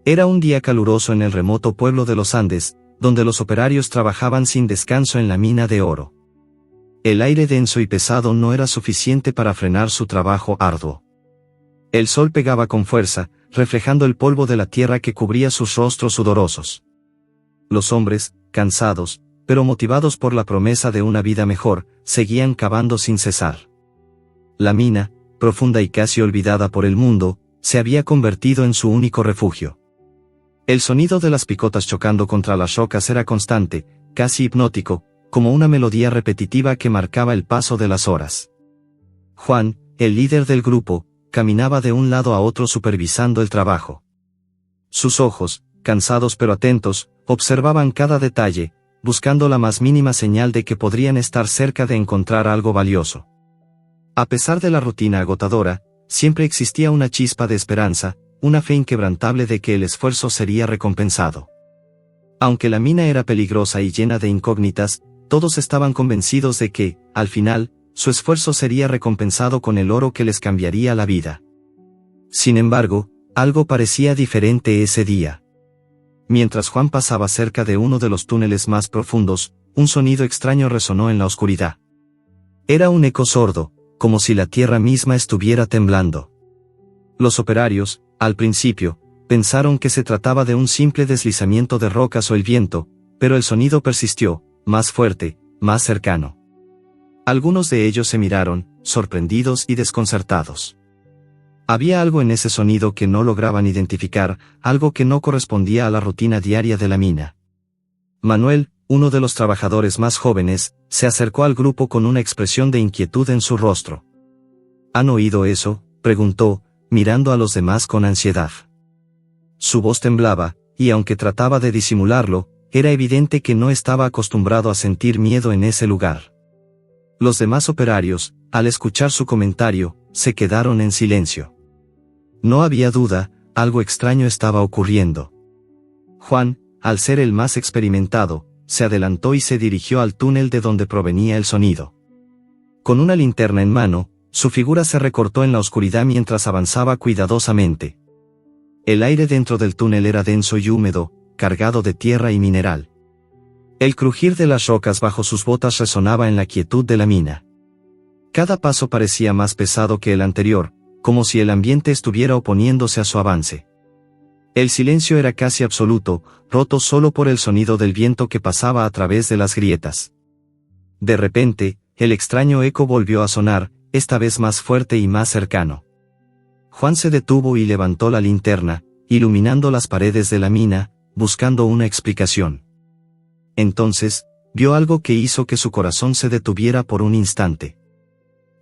Era un día caluroso en el remoto pueblo de los Andes, donde los operarios trabajaban sin descanso en la mina de oro. El aire denso y pesado no era suficiente para frenar su trabajo arduo. El sol pegaba con fuerza, reflejando el polvo de la tierra que cubría sus rostros sudorosos. Los hombres, cansados, pero motivados por la promesa de una vida mejor, seguían cavando sin cesar. La mina, profunda y casi olvidada por el mundo, se había convertido en su único refugio. El sonido de las picotas chocando contra las rocas era constante, casi hipnótico, como una melodía repetitiva que marcaba el paso de las horas. Juan, el líder del grupo, caminaba de un lado a otro supervisando el trabajo. Sus ojos, cansados pero atentos, observaban cada detalle, buscando la más mínima señal de que podrían estar cerca de encontrar algo valioso. A pesar de la rutina agotadora, siempre existía una chispa de esperanza, una fe inquebrantable de que el esfuerzo sería recompensado. Aunque la mina era peligrosa y llena de incógnitas, todos estaban convencidos de que, al final, su esfuerzo sería recompensado con el oro que les cambiaría la vida. Sin embargo, algo parecía diferente ese día. Mientras Juan pasaba cerca de uno de los túneles más profundos, un sonido extraño resonó en la oscuridad. Era un eco sordo, como si la tierra misma estuviera temblando. Los operarios, al principio, pensaron que se trataba de un simple deslizamiento de rocas o el viento, pero el sonido persistió, más fuerte, más cercano. Algunos de ellos se miraron, sorprendidos y desconcertados. Había algo en ese sonido que no lograban identificar, algo que no correspondía a la rutina diaria de la mina. Manuel, uno de los trabajadores más jóvenes, se acercó al grupo con una expresión de inquietud en su rostro. ¿Han oído eso?, preguntó, mirando a los demás con ansiedad. Su voz temblaba, y aunque trataba de disimularlo, era evidente que no estaba acostumbrado a sentir miedo en ese lugar. Los demás operarios, al escuchar su comentario, se quedaron en silencio. No había duda, algo extraño estaba ocurriendo. Juan, al ser el más experimentado, se adelantó y se dirigió al túnel de donde provenía el sonido. Con una linterna en mano, su figura se recortó en la oscuridad mientras avanzaba cuidadosamente. El aire dentro del túnel era denso y húmedo, cargado de tierra y mineral. El crujir de las rocas bajo sus botas resonaba en la quietud de la mina. Cada paso parecía más pesado que el anterior, como si el ambiente estuviera oponiéndose a su avance. El silencio era casi absoluto, roto solo por el sonido del viento que pasaba a través de las grietas. De repente, el extraño eco volvió a sonar, esta vez más fuerte y más cercano. Juan se detuvo y levantó la linterna, iluminando las paredes de la mina, buscando una explicación. Entonces, vio algo que hizo que su corazón se detuviera por un instante.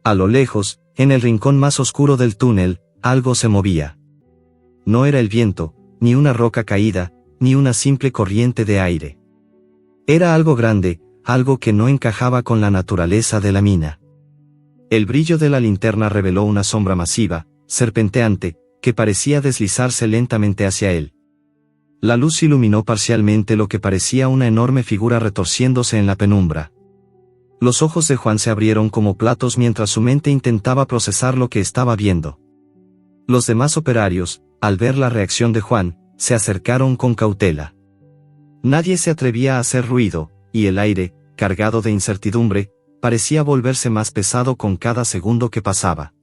A lo lejos, en el rincón más oscuro del túnel, algo se movía. No era el viento, ni una roca caída, ni una simple corriente de aire. Era algo grande, algo que no encajaba con la naturaleza de la mina. El brillo de la linterna reveló una sombra masiva, serpenteante, que parecía deslizarse lentamente hacia él. La luz iluminó parcialmente lo que parecía una enorme figura retorciéndose en la penumbra. Los ojos de Juan se abrieron como platos mientras su mente intentaba procesar lo que estaba viendo. Los demás operarios, al ver la reacción de Juan, se acercaron con cautela. Nadie se atrevía a hacer ruido, y el aire, cargado de incertidumbre, parecía volverse más pesado con cada segundo que pasaba.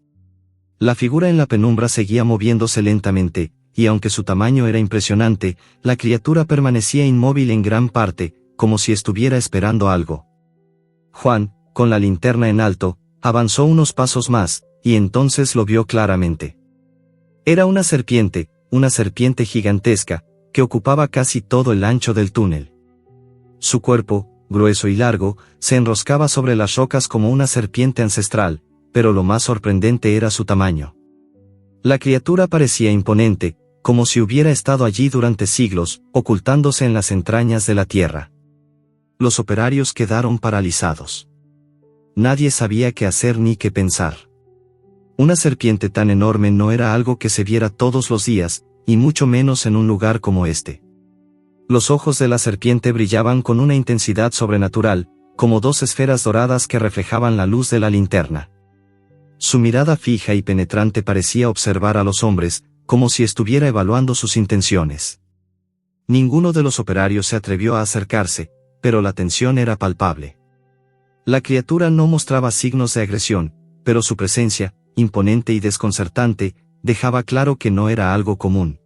La figura en la penumbra seguía moviéndose lentamente, y aunque su tamaño era impresionante, la criatura permanecía inmóvil en gran parte, como si estuviera esperando algo. Juan, con la linterna en alto, avanzó unos pasos más, y entonces lo vio claramente. Era una serpiente gigantesca, que ocupaba casi todo el ancho del túnel. Su cuerpo, grueso y largo, se enroscaba sobre las rocas como una serpiente ancestral, pero lo más sorprendente era su tamaño. La criatura parecía imponente, como si hubiera estado allí durante siglos, ocultándose en las entrañas de la tierra. Los operarios quedaron paralizados. Nadie sabía qué hacer ni qué pensar. Una serpiente tan enorme no era algo que se viera todos los días, y mucho menos en un lugar como este. Los ojos de la serpiente brillaban con una intensidad sobrenatural, como dos esferas doradas que reflejaban la luz de la linterna. Su mirada fija y penetrante parecía observar a los hombres, como si estuviera evaluando sus intenciones. Ninguno de los operarios se atrevió a acercarse, pero la tensión era palpable. La criatura no mostraba signos de agresión, pero su presencia, imponente y desconcertante, dejaba claro que no era algo común.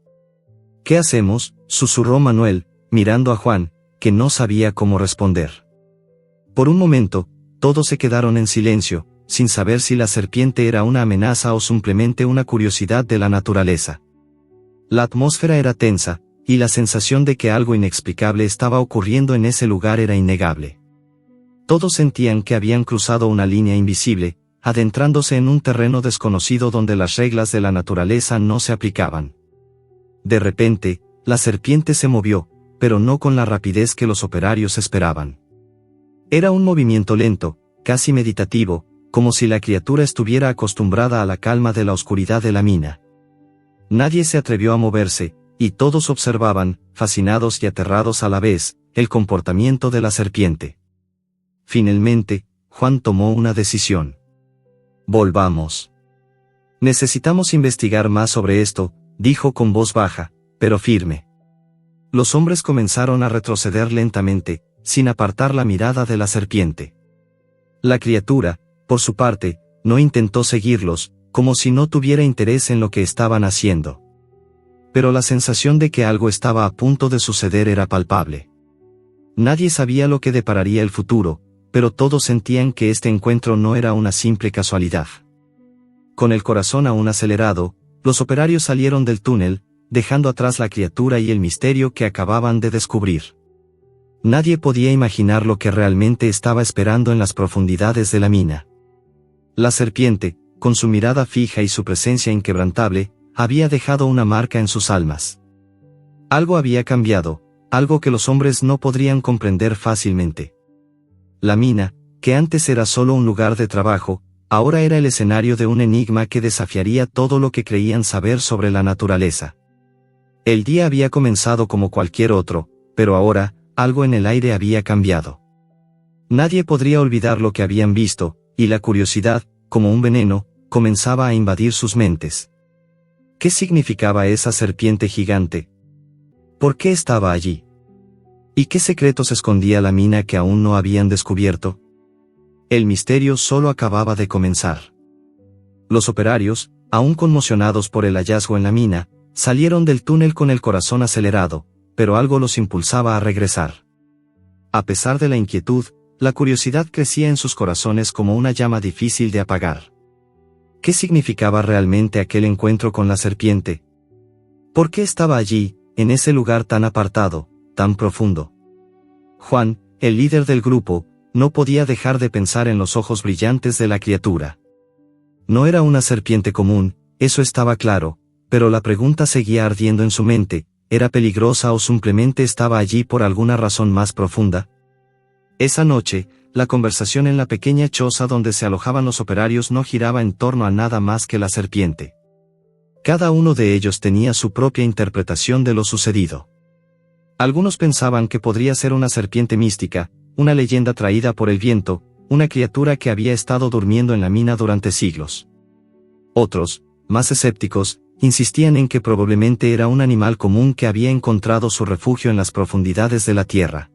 ¿Qué hacemos?, susurró Manuel, mirando a Juan, que no sabía cómo responder. Por un momento, todos se quedaron en silencio, sin saber si la serpiente era una amenaza o simplemente una curiosidad de la naturaleza. La atmósfera era tensa, y la sensación de que algo inexplicable estaba ocurriendo en ese lugar era innegable. Todos sentían que habían cruzado una línea invisible, adentrándose en un terreno desconocido donde las reglas de la naturaleza no se aplicaban. De repente, la serpiente se movió, pero no con la rapidez que los operarios esperaban. Era un movimiento lento, casi meditativo, como si la criatura estuviera acostumbrada a la calma de la oscuridad de la mina. Nadie se atrevió a moverse, y todos observaban, fascinados y aterrados a la vez, el comportamiento de la serpiente. Finalmente, Juan tomó una decisión. «Volvamos. Necesitamos investigar más sobre esto», dijo con voz baja, pero firme. Los hombres comenzaron a retroceder lentamente, sin apartar la mirada de la serpiente. La criatura, por su parte, no intentó seguirlos, como si no tuviera interés en lo que estaban haciendo. Pero la sensación de que algo estaba a punto de suceder era palpable. Nadie sabía lo que depararía el futuro, pero todos sentían que este encuentro no era una simple casualidad. Con el corazón aún acelerado, los operarios salieron del túnel, dejando atrás la criatura y el misterio que acababan de descubrir. Nadie podía imaginar lo que realmente estaba esperando en las profundidades de la mina. La serpiente, con su mirada fija y su presencia inquebrantable, había dejado una marca en sus almas. Algo había cambiado, algo que los hombres no podrían comprender fácilmente. La mina, que antes era solo un lugar de trabajo, ahora era el escenario de un enigma que desafiaría todo lo que creían saber sobre la naturaleza. El día había comenzado como cualquier otro, pero ahora, algo en el aire había cambiado. Nadie podría olvidar lo que habían visto, y la curiosidad, como un veneno, comenzaba a invadir sus mentes. ¿Qué significaba esa serpiente gigante? ¿Por qué estaba allí? ¿Y qué secretos escondía la mina que aún no habían descubierto? El misterio solo acababa de comenzar. Los operarios, aún conmocionados por el hallazgo en la mina, salieron del túnel con el corazón acelerado, pero algo los impulsaba a regresar. A pesar de la inquietud, la curiosidad crecía en sus corazones como una llama difícil de apagar. ¿Qué significaba realmente aquel encuentro con la serpiente? ¿Por qué estaba allí, en ese lugar tan apartado, tan profundo? Juan, el líder del grupo, no podía dejar de pensar en los ojos brillantes de la criatura. No era una serpiente común, eso estaba claro, pero la pregunta seguía ardiendo en su mente: ¿era peligrosa o simplemente estaba allí por alguna razón más profunda? Esa noche, la conversación en la pequeña choza donde se alojaban los operarios no giraba en torno a nada más que la serpiente. Cada uno de ellos tenía su propia interpretación de lo sucedido. Algunos pensaban que podría ser una serpiente mística, una leyenda traída por el viento, una criatura que había estado durmiendo en la mina durante siglos. Otros, más escépticos, insistían en que probablemente era un animal común que había encontrado su refugio en las profundidades de la tierra.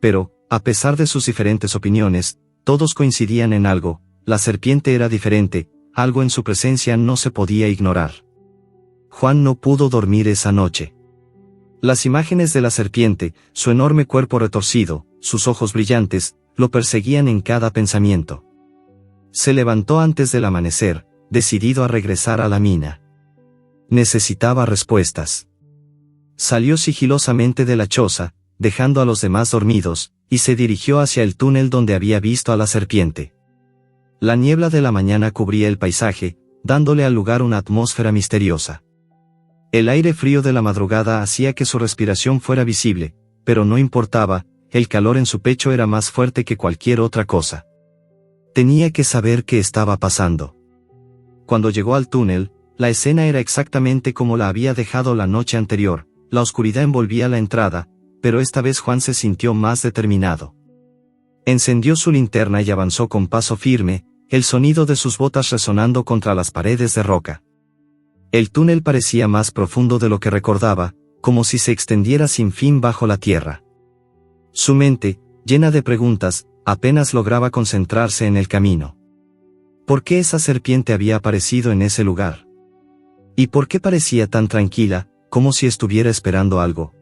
Pero, a pesar de sus diferentes opiniones, todos coincidían en algo: la serpiente era diferente, algo en su presencia no se podía ignorar. Juan no pudo dormir esa noche. Las imágenes de la serpiente, su enorme cuerpo retorcido, sus ojos brillantes, lo perseguían en cada pensamiento. Se levantó antes del amanecer, decidido a regresar a la mina. Necesitaba respuestas. Salió sigilosamente de la choza, dejando a los demás dormidos, y se dirigió hacia el túnel donde había visto a la serpiente. La niebla de la mañana cubría el paisaje, dándole al lugar una atmósfera misteriosa. El aire frío de la madrugada hacía que su respiración fuera visible, pero no importaba, el calor en su pecho era más fuerte que cualquier otra cosa. Tenía que saber qué estaba pasando. Cuando llegó al túnel, la escena era exactamente como la había dejado la noche anterior: la oscuridad envolvía la entrada, pero esta vez Juan se sintió más determinado. Encendió su linterna y avanzó con paso firme, el sonido de sus botas resonando contra las paredes de roca. El túnel parecía más profundo de lo que recordaba, como si se extendiera sin fin bajo la tierra. Su mente, llena de preguntas, apenas lograba concentrarse en el camino. ¿Por qué esa serpiente había aparecido en ese lugar? ¿Y por qué parecía tan tranquila, como si estuviera esperando algo?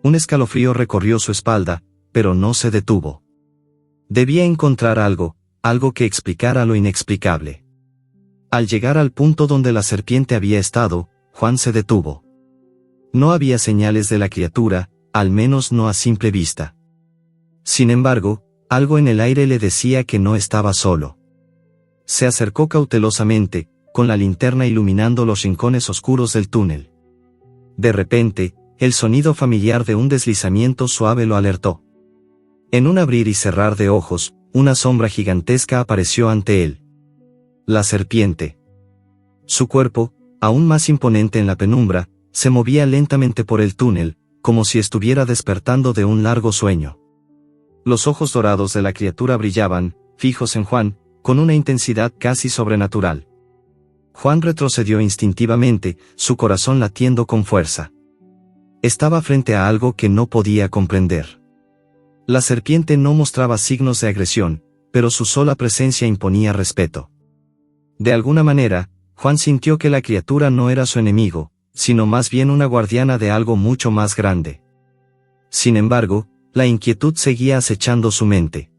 Un escalofrío recorrió su espalda, pero no se detuvo. Debía encontrar algo que explicara lo inexplicable. Al llegar al punto donde la serpiente había estado, Juan se detuvo. No había señales de la criatura, al menos no a simple vista. Sin embargo, algo en el aire le decía que no estaba solo. Se acercó cautelosamente, con la linterna iluminando los rincones oscuros del túnel. De repente, el sonido familiar de un deslizamiento suave lo alertó. En un abrir y cerrar de ojos, una sombra gigantesca apareció ante él. La serpiente. Su cuerpo, aún más imponente en la penumbra, se movía lentamente por el túnel, como si estuviera despertando de un largo sueño. Los ojos dorados de la criatura brillaban, fijos en Juan, con una intensidad casi sobrenatural. Juan retrocedió instintivamente, su corazón latiendo con fuerza. Estaba frente a algo que no podía comprender. La serpiente no mostraba signos de agresión, pero su sola presencia imponía respeto. De alguna manera, Juan sintió que la criatura no era su enemigo, sino más bien una guardiana de algo mucho más grande. Sin embargo, la inquietud seguía acechando su mente.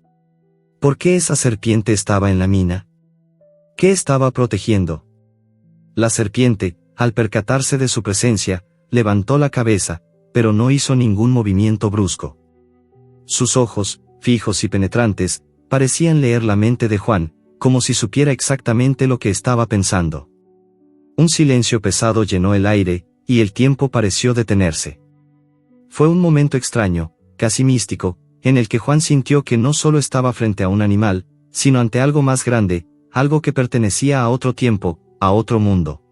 ¿Por qué esa serpiente estaba en la mina? ¿Qué estaba protegiendo? La serpiente, al percatarse de su presencia, levantó la cabeza, pero no hizo ningún movimiento brusco. Sus ojos, fijos y penetrantes, parecían leer la mente de Juan, como si supiera exactamente lo que estaba pensando. Un silencio pesado llenó el aire, y el tiempo pareció detenerse. Fue un momento extraño, casi místico, en el que Juan sintió que no solo estaba frente a un animal, sino ante algo más grande, algo que pertenecía a otro tiempo, a otro mundo.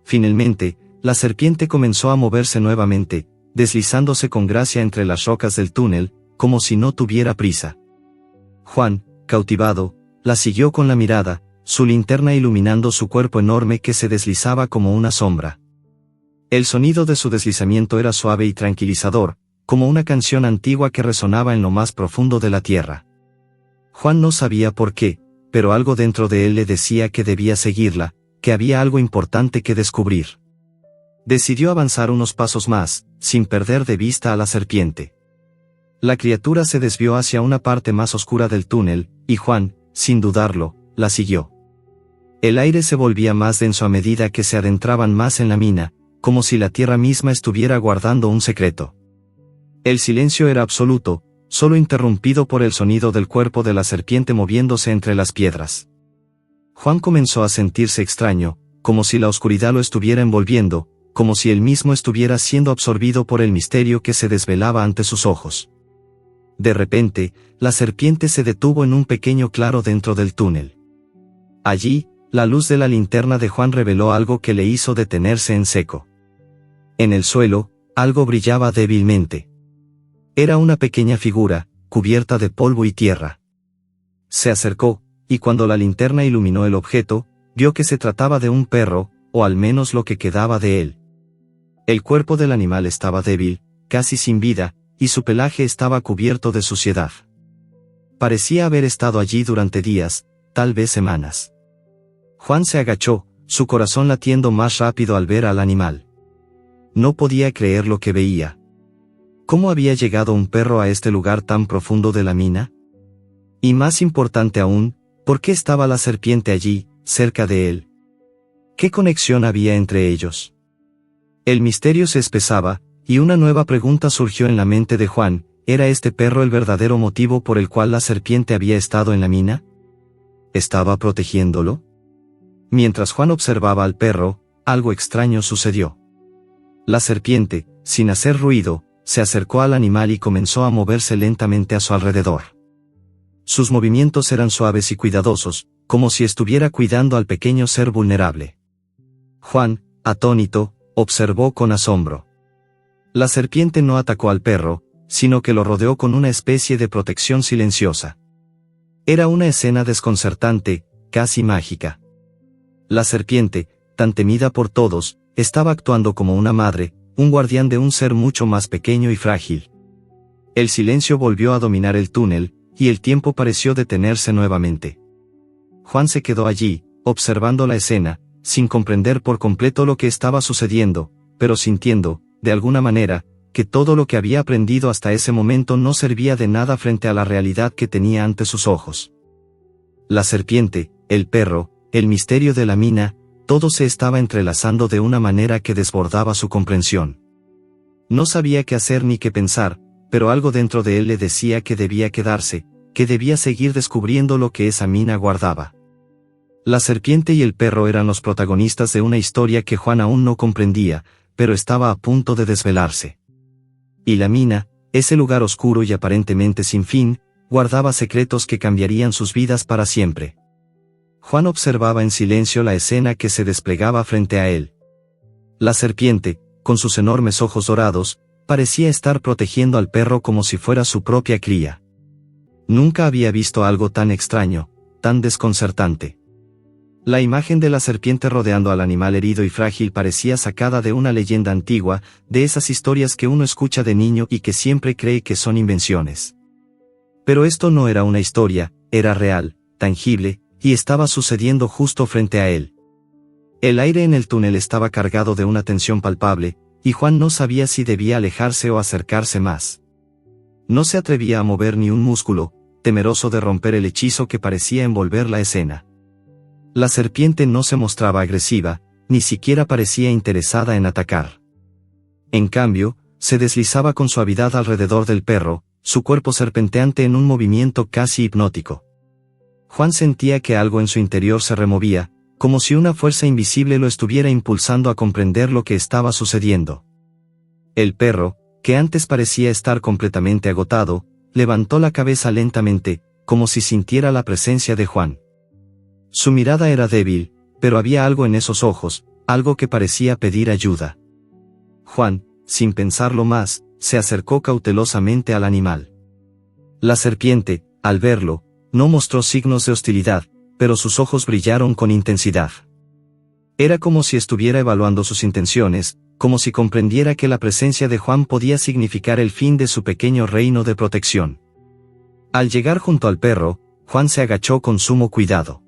Finalmente, la serpiente comenzó a moverse nuevamente, deslizándose con gracia entre las rocas del túnel, como si no tuviera prisa. Juan, cautivado, la siguió con la mirada, su linterna iluminando su cuerpo enorme que se deslizaba como una sombra. El sonido de su deslizamiento era suave y tranquilizador, como una canción antigua que resonaba en lo más profundo de la tierra. Juan no sabía por qué, pero algo dentro de él le decía que debía seguirla, que había algo importante que descubrir. Decidió avanzar unos pasos más, sin perder de vista a la serpiente. La criatura se desvió hacia una parte más oscura del túnel, y Juan, sin dudarlo, la siguió. El aire se volvía más denso a medida que se adentraban más en la mina, como si la tierra misma estuviera guardando un secreto. El silencio era absoluto, solo interrumpido por el sonido del cuerpo de la serpiente moviéndose entre las piedras. Juan comenzó a sentirse extraño, como si la oscuridad lo estuviera envolviendo, como si él mismo estuviera siendo absorbido por el misterio que se desvelaba ante sus ojos. De repente, la serpiente se detuvo en un pequeño claro dentro del túnel. Allí, la luz de la linterna de Juan reveló algo que le hizo detenerse en seco. En el suelo, algo brillaba débilmente. Era una pequeña figura, cubierta de polvo y tierra. Se acercó, y cuando la linterna iluminó el objeto, vio que se trataba de un perro, o al menos lo que quedaba de él. El cuerpo del animal estaba débil, casi sin vida, y su pelaje estaba cubierto de suciedad. Parecía haber estado allí durante días, tal vez semanas. Juan se agachó, su corazón latiendo más rápido al ver al animal. No podía creer lo que veía. ¿Cómo había llegado un perro a este lugar tan profundo de la mina? Y más importante aún, ¿por qué estaba la serpiente allí, cerca de él? ¿Qué conexión había entre ellos? El misterio se espesaba, y una nueva pregunta surgió en la mente de Juan: ¿era este perro el verdadero motivo por el cual la serpiente había estado en la mina? ¿Estaba protegiéndolo? Mientras Juan observaba al perro, algo extraño sucedió. La serpiente, sin hacer ruido, se acercó al animal y comenzó a moverse lentamente a su alrededor. Sus movimientos eran suaves y cuidadosos, como si estuviera cuidando al pequeño ser vulnerable. Juan, atónito, observó con asombro. La serpiente no atacó al perro, sino que lo rodeó con una especie de protección silenciosa. Era una escena desconcertante, casi mágica. La serpiente, tan temida por todos, estaba actuando como una madre, un guardián de un ser mucho más pequeño y frágil. El silencio volvió a dominar el túnel, y el tiempo pareció detenerse nuevamente. Juan se quedó allí, observando la escena, sin comprender por completo lo que estaba sucediendo, pero sintiendo, de alguna manera, que todo lo que había aprendido hasta ese momento no servía de nada frente a la realidad que tenía ante sus ojos. La serpiente, el perro, el misterio de la mina, todo se estaba entrelazando de una manera que desbordaba su comprensión. No sabía qué hacer ni qué pensar, pero algo dentro de él le decía que debía quedarse, que debía seguir descubriendo lo que esa mina guardaba. La serpiente y el perro eran los protagonistas de una historia que Juan aún no comprendía, pero estaba a punto de desvelarse. Y la mina, ese lugar oscuro y aparentemente sin fin, guardaba secretos que cambiarían sus vidas para siempre. Juan observaba en silencio la escena que se desplegaba frente a él. La serpiente, con sus enormes ojos dorados, parecía estar protegiendo al perro como si fuera su propia cría. Nunca había visto algo tan extraño, tan desconcertante. La imagen de la serpiente rodeando al animal herido y frágil parecía sacada de una leyenda antigua, de esas historias que uno escucha de niño y que siempre cree que son invenciones. Pero esto no era una historia, era real, tangible, y estaba sucediendo justo frente a él. El aire en el túnel estaba cargado de una tensión palpable, y Juan no sabía si debía alejarse o acercarse más. No se atrevía a mover ni un músculo, temeroso de romper el hechizo que parecía envolver la escena. La serpiente no se mostraba agresiva, ni siquiera parecía interesada en atacar. En cambio, se deslizaba con suavidad alrededor del perro, su cuerpo serpenteante en un movimiento casi hipnótico. Juan sentía que algo en su interior se removía, como si una fuerza invisible lo estuviera impulsando a comprender lo que estaba sucediendo. El perro, que antes parecía estar completamente agotado, levantó la cabeza lentamente, como si sintiera la presencia de Juan. Su mirada era débil, pero había algo en esos ojos, algo que parecía pedir ayuda. Juan, sin pensarlo más, se acercó cautelosamente al animal. La serpiente, al verlo, no mostró signos de hostilidad, pero sus ojos brillaron con intensidad. Era como si estuviera evaluando sus intenciones, como si comprendiera que la presencia de Juan podía significar el fin de su pequeño reino de protección. Al llegar junto al perro, Juan se agachó con sumo cuidado.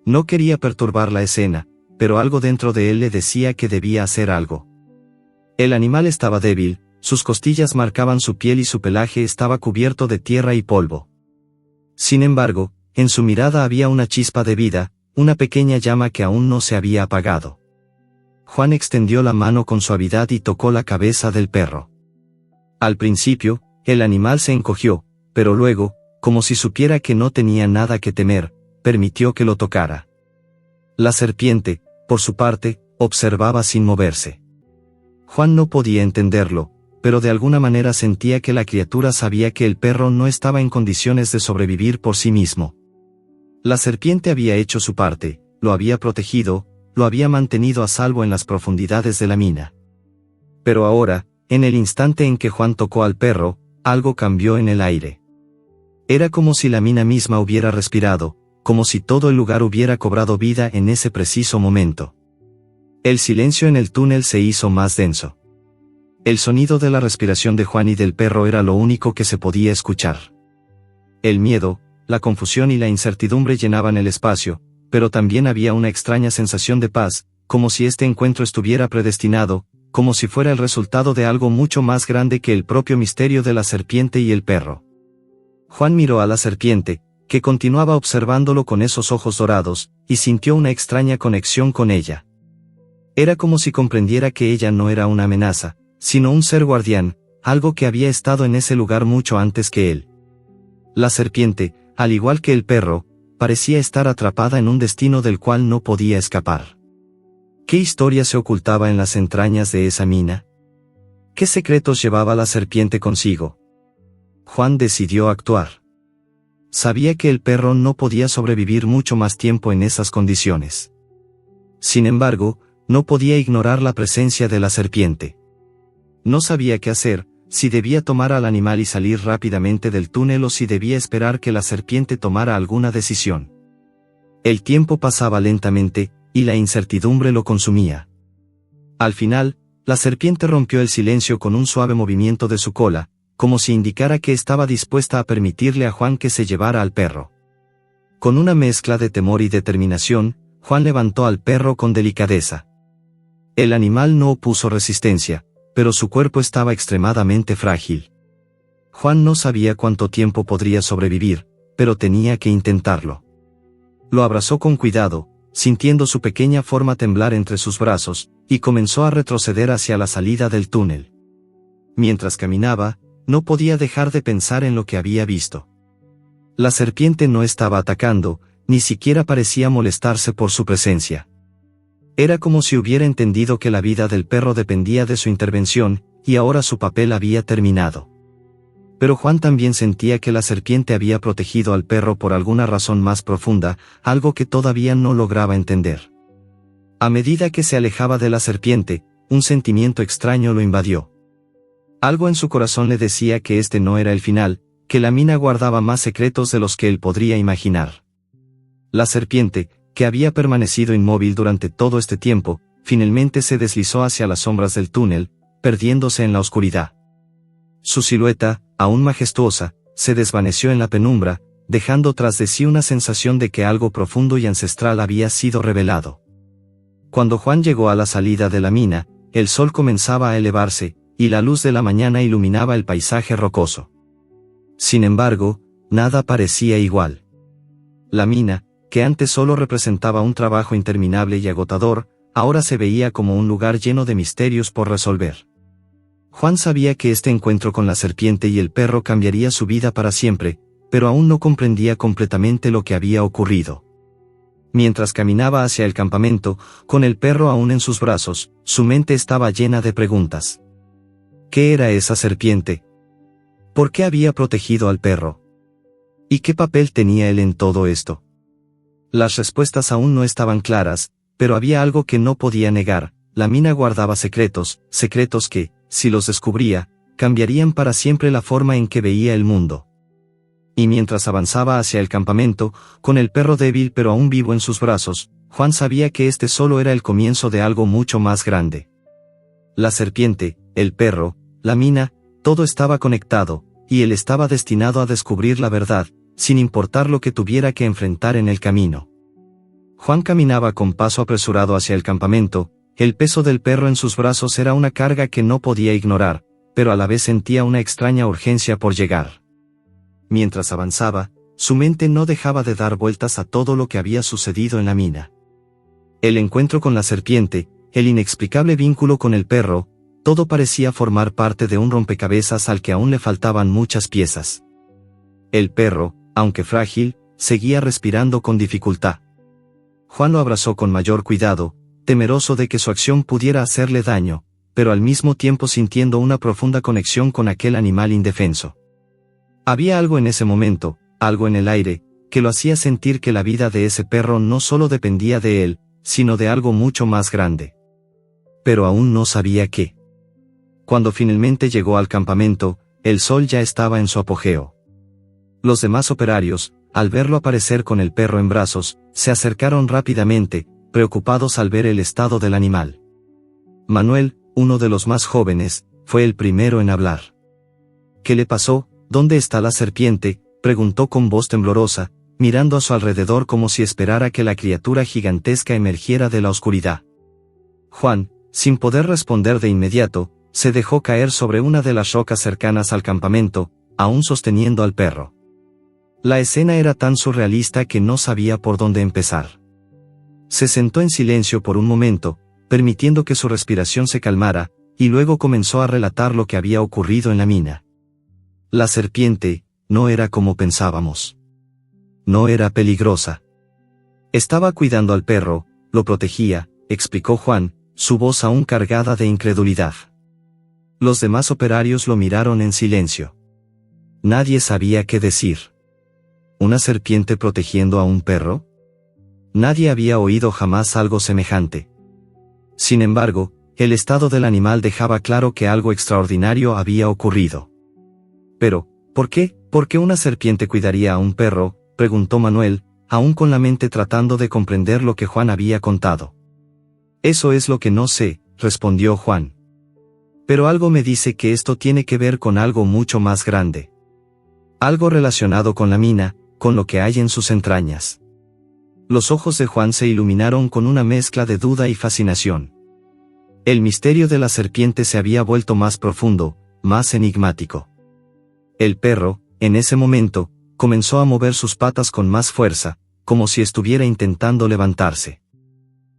No quería perturbar la escena, pero algo dentro de él le decía que debía hacer algo. El animal estaba débil, sus costillas marcaban su piel y su pelaje estaba cubierto de tierra y polvo. Sin embargo, en su mirada había una chispa de vida, una pequeña llama que aún no se había apagado. Juan extendió la mano con suavidad y tocó la cabeza del perro. Al principio, el animal se encogió, pero luego, como si supiera que no tenía nada que temer, permitió que lo tocara. La serpiente, por su parte, observaba sin moverse. Juan no podía entenderlo, pero de alguna manera sentía que la criatura sabía que el perro no estaba en condiciones de sobrevivir por sí mismo. La serpiente había hecho su parte, lo había protegido, lo había mantenido a salvo en las profundidades de la mina. Pero ahora, en el instante en que Juan tocó al perro, algo cambió en el aire. Era como si la mina misma hubiera respirado, como si todo el lugar hubiera cobrado vida en ese preciso momento. El silencio en el túnel se hizo más denso. El sonido de la respiración de Juan y del perro era lo único que se podía escuchar. El miedo, la confusión y la incertidumbre llenaban el espacio, pero también había una extraña sensación de paz, como si este encuentro estuviera predestinado, como si fuera el resultado de algo mucho más grande que el propio misterio de la serpiente y el perro. Juan miró a la serpiente, que continuaba observándolo con esos ojos dorados, y sintió una extraña conexión con ella. Era como si comprendiera que ella no era una amenaza, sino un ser guardián, algo que había estado en ese lugar mucho antes que él. La serpiente, al igual que el perro, parecía estar atrapada en un destino del cual no podía escapar. ¿Qué historia se ocultaba en las entrañas de esa mina? ¿Qué secretos llevaba la serpiente consigo? Juan decidió actuar. Sabía que el perro no podía sobrevivir mucho más tiempo en esas condiciones. Sin embargo, no podía ignorar la presencia de la serpiente. No sabía qué hacer, si debía tomar al animal y salir rápidamente del túnel o si debía esperar que la serpiente tomara alguna decisión. El tiempo pasaba lentamente, y la incertidumbre lo consumía. Al final, la serpiente rompió el silencio con un suave movimiento de su cola, como si indicara que estaba dispuesta a permitirle a Juan que se llevara al perro. Con una mezcla de temor y determinación, Juan levantó al perro con delicadeza. El animal no opuso resistencia, pero su cuerpo estaba extremadamente frágil. Juan no sabía cuánto tiempo podría sobrevivir, pero tenía que intentarlo. Lo abrazó con cuidado, sintiendo su pequeña forma temblar entre sus brazos, y comenzó a retroceder hacia la salida del túnel. Mientras caminaba, no podía dejar de pensar en lo que había visto. La serpiente no estaba atacando, ni siquiera parecía molestarse por su presencia. Era como si hubiera entendido que la vida del perro dependía de su intervención, y ahora su papel había terminado. Pero Juan también sentía que la serpiente había protegido al perro por alguna razón más profunda, algo que todavía no lograba entender. A medida que se alejaba de la serpiente, un sentimiento extraño lo invadió. Algo en su corazón le decía que este no era el final, que la mina guardaba más secretos de los que él podría imaginar. La serpiente, que había permanecido inmóvil durante todo este tiempo, finalmente se deslizó hacia las sombras del túnel, perdiéndose en la oscuridad. Su silueta, aún majestuosa, se desvaneció en la penumbra, dejando tras de sí una sensación de que algo profundo y ancestral había sido revelado. Cuando Juan llegó a la salida de la mina, el sol comenzaba a elevarse, y la luz de la mañana iluminaba el paisaje rocoso. Sin embargo, nada parecía igual. La mina, que antes solo representaba un trabajo interminable y agotador, ahora se veía como un lugar lleno de misterios por resolver. Juan sabía que este encuentro con la serpiente y el perro cambiaría su vida para siempre, pero aún no comprendía completamente lo que había ocurrido. Mientras caminaba hacia el campamento, con el perro aún en sus brazos, su mente estaba llena de preguntas. ¿Qué era esa serpiente? ¿Por qué había protegido al perro? ¿Y qué papel tenía él en todo esto? Las respuestas aún no estaban claras, pero había algo que no podía negar: la mina guardaba secretos, secretos que, si los descubría, cambiarían para siempre la forma en que veía el mundo. Y mientras avanzaba hacia el campamento, con el perro débil pero aún vivo en sus brazos, Juan sabía que este solo era el comienzo de algo mucho más grande. La serpiente, el perro, la mina, todo estaba conectado, y él estaba destinado a descubrir la verdad, sin importar lo que tuviera que enfrentar en el camino. Juan caminaba con paso apresurado hacia el campamento. El peso del perro en sus brazos era una carga que no podía ignorar, pero a la vez sentía una extraña urgencia por llegar. Mientras avanzaba, su mente no dejaba de dar vueltas a todo lo que había sucedido en la mina. El encuentro con la serpiente, el inexplicable vínculo con el perro, todo parecía formar parte de un rompecabezas al que aún le faltaban muchas piezas. El perro, aunque frágil, seguía respirando con dificultad. Juan lo abrazó con mayor cuidado, temeroso de que su acción pudiera hacerle daño, pero al mismo tiempo sintiendo una profunda conexión con aquel animal indefenso. Había algo en ese momento, algo en el aire, que lo hacía sentir que la vida de ese perro no solo dependía de él, sino de algo mucho más grande. Pero aún no sabía qué. Cuando finalmente llegó al campamento, el sol ya estaba en su apogeo. Los demás operarios, al verlo aparecer con el perro en brazos, se acercaron rápidamente, preocupados al ver el estado del animal. Manuel, uno de los más jóvenes, fue el primero en hablar. ¿Qué le pasó? ¿Dónde está la serpiente?, preguntó con voz temblorosa, mirando a su alrededor como si esperara que la criatura gigantesca emergiera de la oscuridad. Juan, sin poder responder de inmediato, se dejó caer sobre una de las rocas cercanas al campamento, aún sosteniendo al perro. La escena era tan surrealista que no sabía por dónde empezar. Se sentó en silencio por un momento, permitiendo que su respiración se calmara, y luego comenzó a relatar lo que había ocurrido en la mina. La serpiente no era como pensábamos. No era peligrosa. Estaba cuidando al perro, lo protegía, explicó Juan, su voz aún cargada de incredulidad. Los demás operarios lo miraron en silencio. Nadie sabía qué decir. ¿Una serpiente protegiendo a un perro? Nadie había oído jamás algo semejante. Sin embargo, el estado del animal dejaba claro que algo extraordinario había ocurrido. Pero, ¿por qué? ¿Por qué una serpiente cuidaría a un perro?, preguntó Manuel, aún con la mente tratando de comprender lo que Juan había contado. Eso es lo que no sé, respondió Juan. Pero algo me dice que esto tiene que ver con algo mucho más grande. Algo relacionado con la mina, con lo que hay en sus entrañas. Los ojos de Juan se iluminaron con una mezcla de duda y fascinación. El misterio de la serpiente se había vuelto más profundo, más enigmático. El perro, en ese momento, comenzó a mover sus patas con más fuerza, como si estuviera intentando levantarse.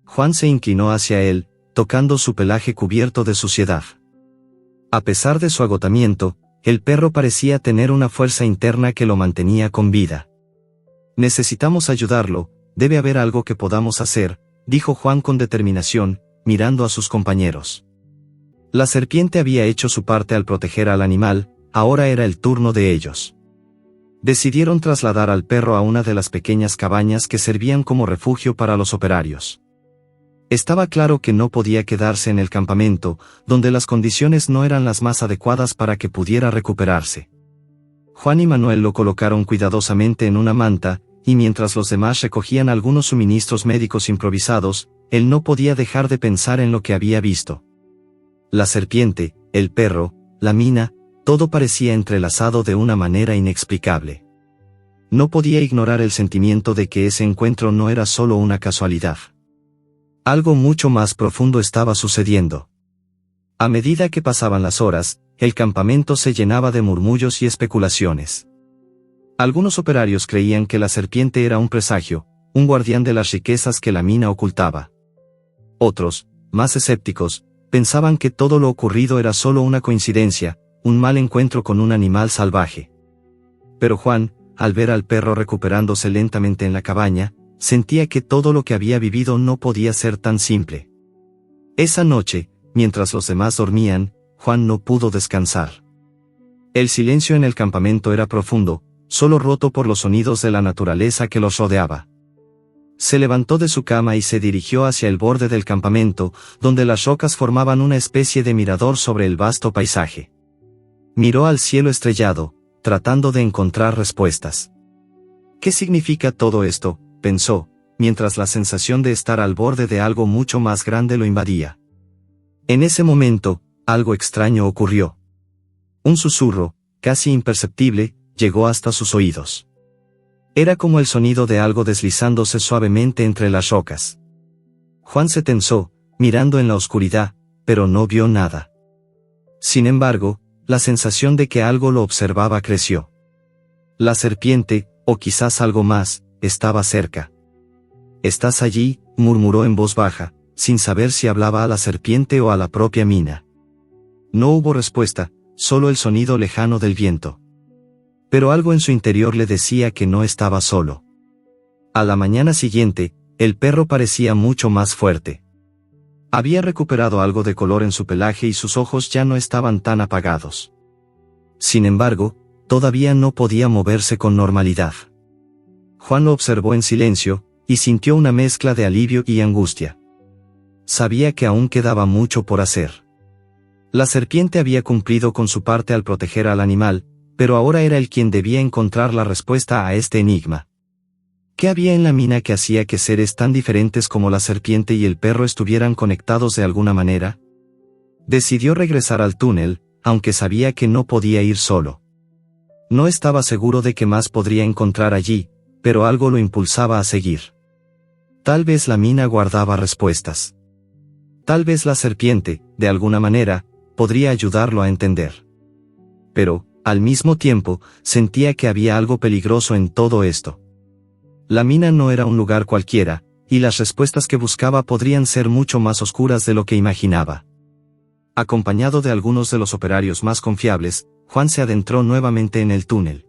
Juan se inclinó hacia él, tocando su pelaje cubierto de suciedad. A pesar de su agotamiento, el perro parecía tener una fuerza interna que lo mantenía con vida. Necesitamos ayudarlo, debe haber algo que podamos hacer, dijo Juan con determinación, mirando a sus compañeros. La serpiente había hecho su parte al proteger al animal, ahora era el turno de ellos. Decidieron trasladar al perro a una de las pequeñas cabañas que servían como refugio para los operarios. Estaba claro que no podía quedarse en el campamento, donde las condiciones no eran las más adecuadas para que pudiera recuperarse. Juan y Manuel lo colocaron cuidadosamente en una manta, y mientras los demás recogían algunos suministros médicos improvisados, él no podía dejar de pensar en lo que había visto. La serpiente, el perro, la mina, todo parecía entrelazado de una manera inexplicable. No podía ignorar el sentimiento de que ese encuentro no era solo una casualidad. Algo mucho más profundo estaba sucediendo. A medida que pasaban las horas, el campamento se llenaba de murmullos y especulaciones. Algunos operarios creían que la serpiente era un presagio, un guardián de las riquezas que la mina ocultaba. Otros, más escépticos, pensaban que todo lo ocurrido era solo una coincidencia, un mal encuentro con un animal salvaje. Pero Juan, al ver al perro recuperándose lentamente en la cabaña, sentía que todo lo que había vivido no podía ser tan simple. Esa noche, mientras los demás dormían, Juan no pudo descansar. El silencio en el campamento era profundo, solo roto por los sonidos de la naturaleza que los rodeaba. Se levantó de su cama y se dirigió hacia el borde del campamento, donde las rocas formaban una especie de mirador sobre el vasto paisaje. Miró al cielo estrellado, tratando de encontrar respuestas. ¿Qué significa todo esto?, pensó, mientras la sensación de estar al borde de algo mucho más grande lo invadía. En ese momento, algo extraño ocurrió. Un susurro, casi imperceptible, llegó hasta sus oídos. Era como el sonido de algo deslizándose suavemente entre las rocas. Juan se tensó, mirando en la oscuridad, pero no vio nada. Sin embargo, la sensación de que algo lo observaba creció. La serpiente, o quizás algo más, estaba cerca. «¿Estás allí?», murmuró en voz baja, sin saber si hablaba a la serpiente o a la propia mina. No hubo respuesta, solo el sonido lejano del viento. Pero algo en su interior le decía que no estaba solo. A la mañana siguiente, el perro parecía mucho más fuerte. Había recuperado algo de color en su pelaje y sus ojos ya no estaban tan apagados. Sin embargo, todavía no podía moverse con normalidad. Juan lo observó en silencio, y sintió una mezcla de alivio y angustia. Sabía que aún quedaba mucho por hacer. La serpiente había cumplido con su parte al proteger al animal, pero ahora era él quien debía encontrar la respuesta a este enigma. ¿Qué había en la mina que hacía que seres tan diferentes como la serpiente y el perro estuvieran conectados de alguna manera? Decidió regresar al túnel, aunque sabía que no podía ir solo. No estaba seguro de qué más podría encontrar allí, pero algo lo impulsaba a seguir. Tal vez la mina guardaba respuestas. Tal vez la serpiente, de alguna manera, podría ayudarlo a entender. Pero, al mismo tiempo, sentía que había algo peligroso en todo esto. La mina no era un lugar cualquiera, y las respuestas que buscaba podrían ser mucho más oscuras de lo que imaginaba. Acompañado de algunos de los operarios más confiables, Juan se adentró nuevamente en el túnel.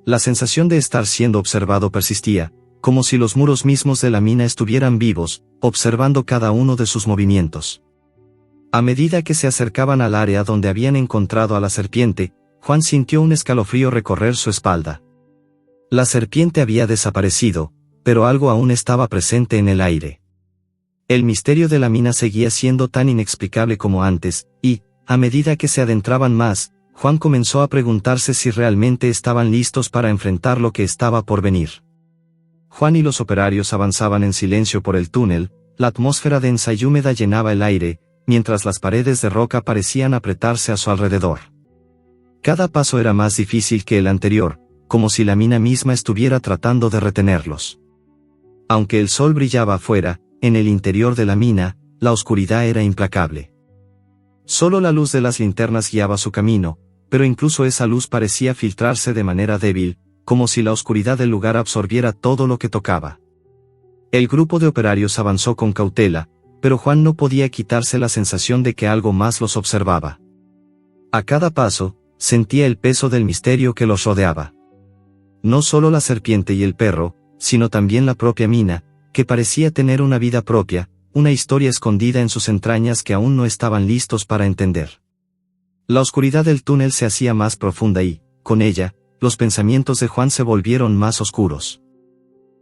La sensación de estar siendo observado persistía, como si los muros mismos de la mina estuvieran vivos, observando cada uno de sus movimientos. A medida que se acercaban al área donde habían encontrado a la serpiente, Juan sintió un escalofrío recorrer su espalda. La serpiente había desaparecido, pero algo aún estaba presente en el aire. El misterio de la mina seguía siendo tan inexplicable como antes, y, a medida que se adentraban más, Juan comenzó a preguntarse si realmente estaban listos para enfrentar lo que estaba por venir. Juan y los operarios avanzaban en silencio por el túnel, la atmósfera densa y húmeda llenaba el aire, mientras las paredes de roca parecían apretarse a su alrededor. Cada paso era más difícil que el anterior, como si la mina misma estuviera tratando de retenerlos. Aunque el sol brillaba afuera, en el interior de la mina, la oscuridad era implacable. Solo la luz de las linternas guiaba su camino, pero incluso esa luz parecía filtrarse de manera débil, como si la oscuridad del lugar absorbiera todo lo que tocaba. El grupo de operarios avanzó con cautela, pero Juan no podía quitarse la sensación de que algo más los observaba. A cada paso, sentía el peso del misterio que los rodeaba. No solo la serpiente y el perro, sino también la propia mina, que parecía tener una vida propia, una historia escondida en sus entrañas que aún no estaban listos para entender. La oscuridad del túnel se hacía más profunda y, con ella, los pensamientos de Juan se volvieron más oscuros.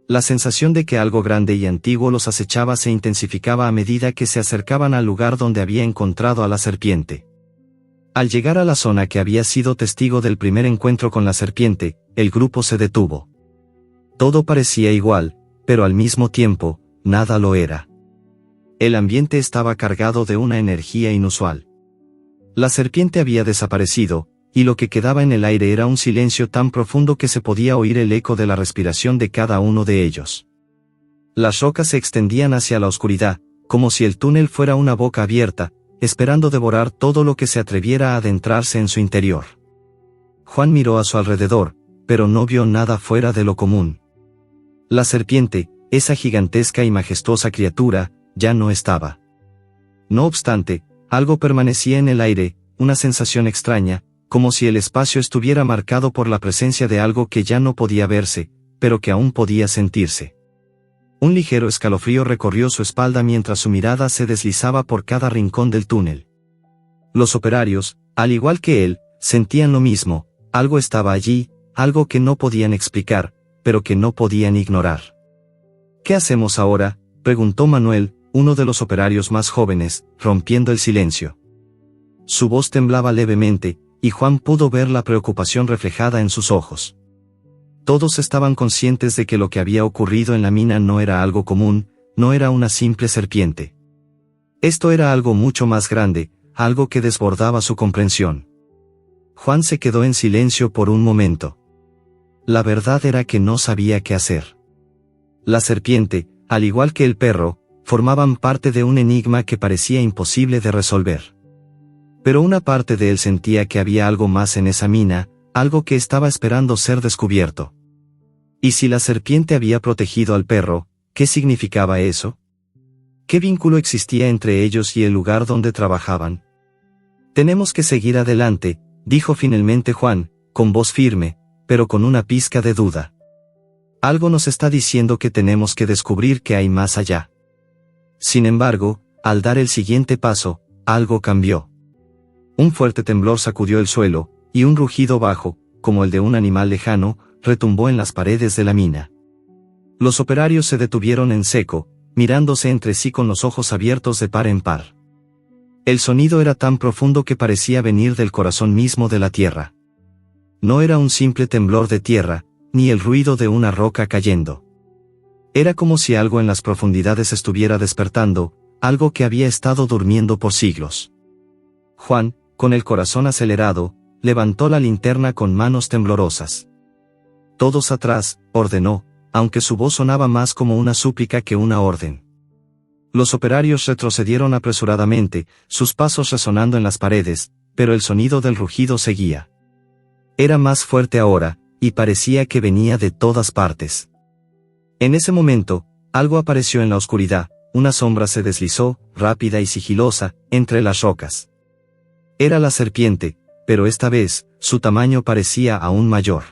La sensación de que algo grande y antiguo los acechaba se intensificaba a medida que se acercaban al lugar donde había encontrado a la serpiente. Al llegar a la zona que había sido testigo del primer encuentro con la serpiente, el grupo se detuvo. Todo parecía igual, pero al mismo tiempo, nada lo era. El ambiente estaba cargado de una energía inusual. La serpiente había desaparecido, y lo que quedaba en el aire era un silencio tan profundo que se podía oír el eco de la respiración de cada uno de ellos. Las rocas se extendían hacia la oscuridad, como si el túnel fuera una boca abierta, esperando devorar todo lo que se atreviera a adentrarse en su interior. Juan miró a su alrededor, pero no vio nada fuera de lo común. La serpiente, esa gigantesca y majestuosa criatura, ya no estaba. No obstante, algo permanecía en el aire, una sensación extraña, como si el espacio estuviera marcado por la presencia de algo que ya no podía verse, pero que aún podía sentirse. Un ligero escalofrío recorrió su espalda mientras su mirada se deslizaba por cada rincón del túnel. Los operarios, al igual que él, sentían lo mismo, algo estaba allí, algo que no podían explicar, pero que no podían ignorar. ¿Qué hacemos ahora?, preguntó Manuel, uno de los operarios más jóvenes, rompiendo el silencio. Su voz temblaba levemente, y Juan pudo ver la preocupación reflejada en sus ojos. Todos estaban conscientes de que lo que había ocurrido en la mina no era algo común, no era una simple serpiente. Esto era algo mucho más grande, algo que desbordaba su comprensión. Juan se quedó en silencio por un momento. La verdad era que no sabía qué hacer. La serpiente, al igual que el perro, formaban parte de un enigma que parecía imposible de resolver. Pero una parte de él sentía que había algo más en esa mina, algo que estaba esperando ser descubierto. ¿Y si la serpiente había protegido al perro, qué significaba eso? ¿Qué vínculo existía entre ellos y el lugar donde trabajaban? Tenemos que seguir adelante, dijo finalmente Juan, con voz firme, pero con una pizca de duda. Algo nos está diciendo que tenemos que descubrir qué hay más allá. Sin embargo, al dar el siguiente paso, algo cambió. Un fuerte temblor sacudió el suelo, y un rugido bajo, como el de un animal lejano, retumbó en las paredes de la mina. Los operarios se detuvieron en seco, mirándose entre sí con los ojos abiertos de par en par. El sonido era tan profundo que parecía venir del corazón mismo de la tierra. No era un simple temblor de tierra, ni el ruido de una roca cayendo. Era como si algo en las profundidades estuviera despertando, algo que había estado durmiendo por siglos. Juan, con el corazón acelerado, levantó la linterna con manos temblorosas. «Todos atrás», ordenó, aunque su voz sonaba más como una súplica que una orden. Los operarios retrocedieron apresuradamente, sus pasos resonando en las paredes, pero el sonido del rugido seguía. Era más fuerte ahora, y parecía que venía de todas partes. En ese momento, algo apareció en la oscuridad, una sombra se deslizó, rápida y sigilosa, entre las rocas. Era la serpiente, pero esta vez, su tamaño parecía aún mayor.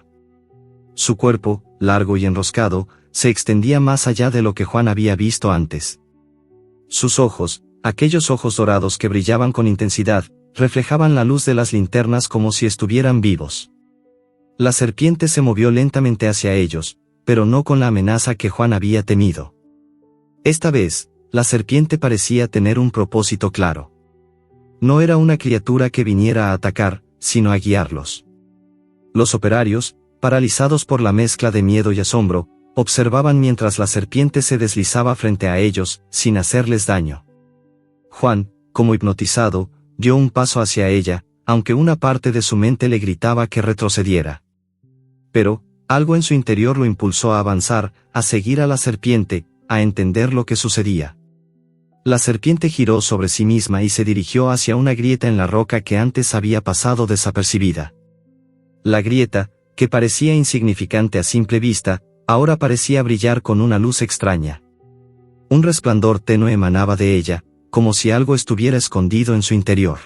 Su cuerpo, largo y enroscado, se extendía más allá de lo que Juan había visto antes. Sus ojos, aquellos ojos dorados que brillaban con intensidad, reflejaban la luz de las linternas como si estuvieran vivos. La serpiente se movió lentamente hacia ellos, pero no con la amenaza que Juan había temido. Esta vez, la serpiente parecía tener un propósito claro. No era una criatura que viniera a atacar, sino a guiarlos. Los operarios, paralizados por la mezcla de miedo y asombro, observaban mientras la serpiente se deslizaba frente a ellos, sin hacerles daño. Juan, como hipnotizado, dio un paso hacia ella, aunque una parte de su mente le gritaba que retrocediera. Pero, algo en su interior lo impulsó a avanzar, a seguir a la serpiente, a entender lo que sucedía. La serpiente giró sobre sí misma y se dirigió hacia una grieta en la roca que antes había pasado desapercibida. La grieta, que parecía insignificante a simple vista, ahora parecía brillar con una luz extraña. Un resplandor tenue emanaba de ella, como si algo estuviera escondido en su interior.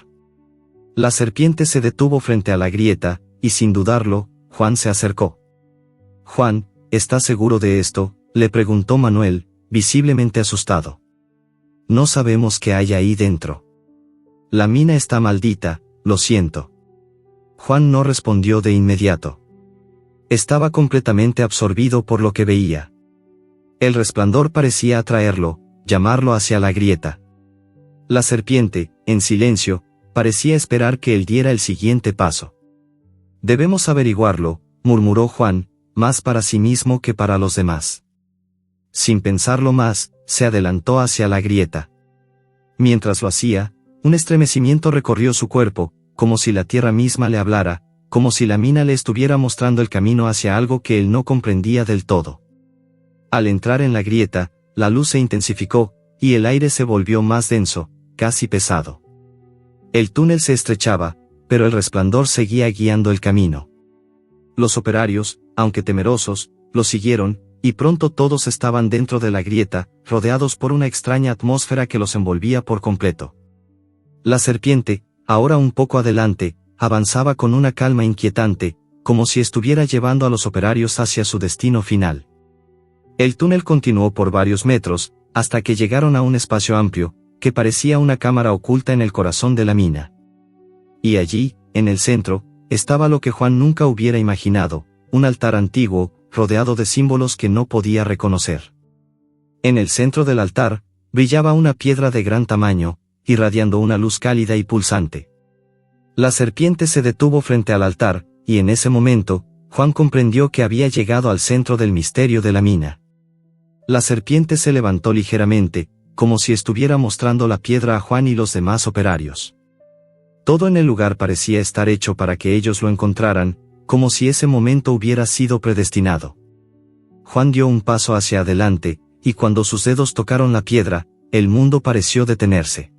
La serpiente se detuvo frente a la grieta, y sin dudarlo, Juan se acercó. «Juan, ¿estás seguro de esto?», le preguntó Manuel, visiblemente asustado. «No sabemos qué hay ahí dentro. La mina está maldita, lo siento». Juan no respondió de inmediato. Estaba completamente absorbido por lo que veía. El resplandor parecía atraerlo, llamarlo hacia la grieta. La serpiente, en silencio, parecía esperar que él diera el siguiente paso. «Debemos averiguarlo», murmuró Juan, más para sí mismo que para los demás. Sin pensarlo más, se adelantó hacia la grieta. Mientras lo hacía, un estremecimiento recorrió su cuerpo, como si la tierra misma le hablara, como si la mina le estuviera mostrando el camino hacia algo que él no comprendía del todo. Al entrar en la grieta, la luz se intensificó, y el aire se volvió más denso, casi pesado. El túnel se estrechaba, pero el resplandor seguía guiando el camino. Los operarios, aunque temerosos, lo siguieron, y pronto todos estaban dentro de la grieta, rodeados por una extraña atmósfera que los envolvía por completo. La serpiente, ahora un poco adelante, avanzaba con una calma inquietante, como si estuviera llevando a los operarios hacia su destino final. El túnel continuó por varios metros, hasta que llegaron a un espacio amplio, que parecía una cámara oculta en el corazón de la mina. Y allí, en el centro, estaba lo que Juan nunca hubiera imaginado, un altar antiguo, rodeado de símbolos que no podía reconocer. En el centro del altar, brillaba una piedra de gran tamaño, irradiando una luz cálida y pulsante. La serpiente se detuvo frente al altar, y en ese momento, Juan comprendió que había llegado al centro del misterio de la mina. La serpiente se levantó ligeramente, como si estuviera mostrando la piedra a Juan y los demás operarios. Todo en el lugar parecía estar hecho para que ellos lo encontraran, como si ese momento hubiera sido predestinado. Juan dio un paso hacia adelante, y cuando sus dedos tocaron la piedra, el mundo pareció detenerse.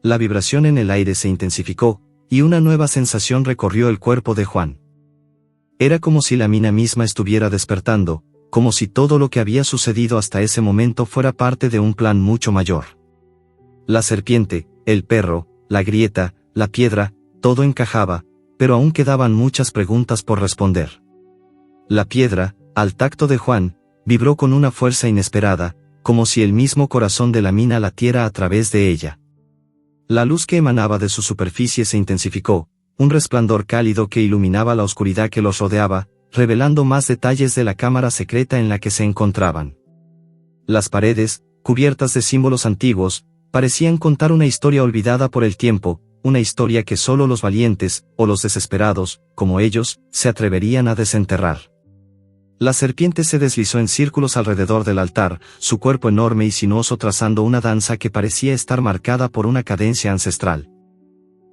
La vibración en el aire se intensificó, y una nueva sensación recorrió el cuerpo de Juan. Era como si la mina misma estuviera despertando, como si todo lo que había sucedido hasta ese momento fuera parte de un plan mucho mayor. La serpiente, el perro, la grieta, la piedra, todo encajaba, pero aún quedaban muchas preguntas por responder. La piedra, al tacto de Juan, vibró con una fuerza inesperada, como si el mismo corazón de la mina latiera a través de ella. La luz que emanaba de su superficie se intensificó, un resplandor cálido que iluminaba la oscuridad que los rodeaba, revelando más detalles de la cámara secreta en la que se encontraban. Las paredes, cubiertas de símbolos antiguos, parecían contar una historia olvidada por el tiempo, una historia que solo los valientes, o los desesperados, como ellos, se atreverían a desenterrar. La serpiente se deslizó en círculos alrededor del altar, su cuerpo enorme y sinuoso trazando una danza que parecía estar marcada por una cadencia ancestral.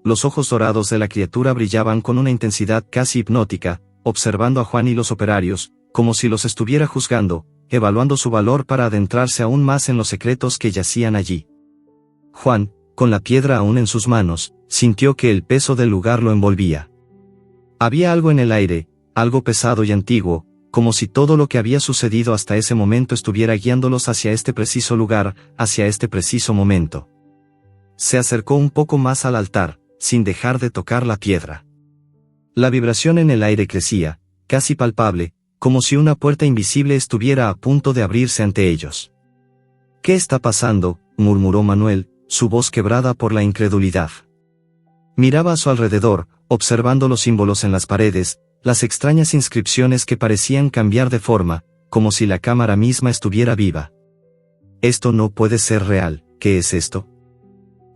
Los ojos dorados de la criatura brillaban con una intensidad casi hipnótica, observando a Juan y los operarios, como si los estuviera juzgando, evaluando su valor para adentrarse aún más en los secretos que yacían allí. Juan, con la piedra aún en sus manos, sintió que el peso del lugar lo envolvía. Había algo en el aire, algo pesado y antiguo, como si todo lo que había sucedido hasta ese momento estuviera guiándolos hacia este preciso lugar, hacia este preciso momento. Se acercó un poco más al altar, sin dejar de tocar la piedra. La vibración en el aire crecía, casi palpable, como si una puerta invisible estuviera a punto de abrirse ante ellos. «¿Qué está pasando?», murmuró Manuel, su voz quebrada por la incredulidad. Miraba a su alrededor, observando los símbolos en las paredes, las extrañas inscripciones que parecían cambiar de forma, como si la cámara misma estuviera viva. «Esto no puede ser real, ¿qué es esto?».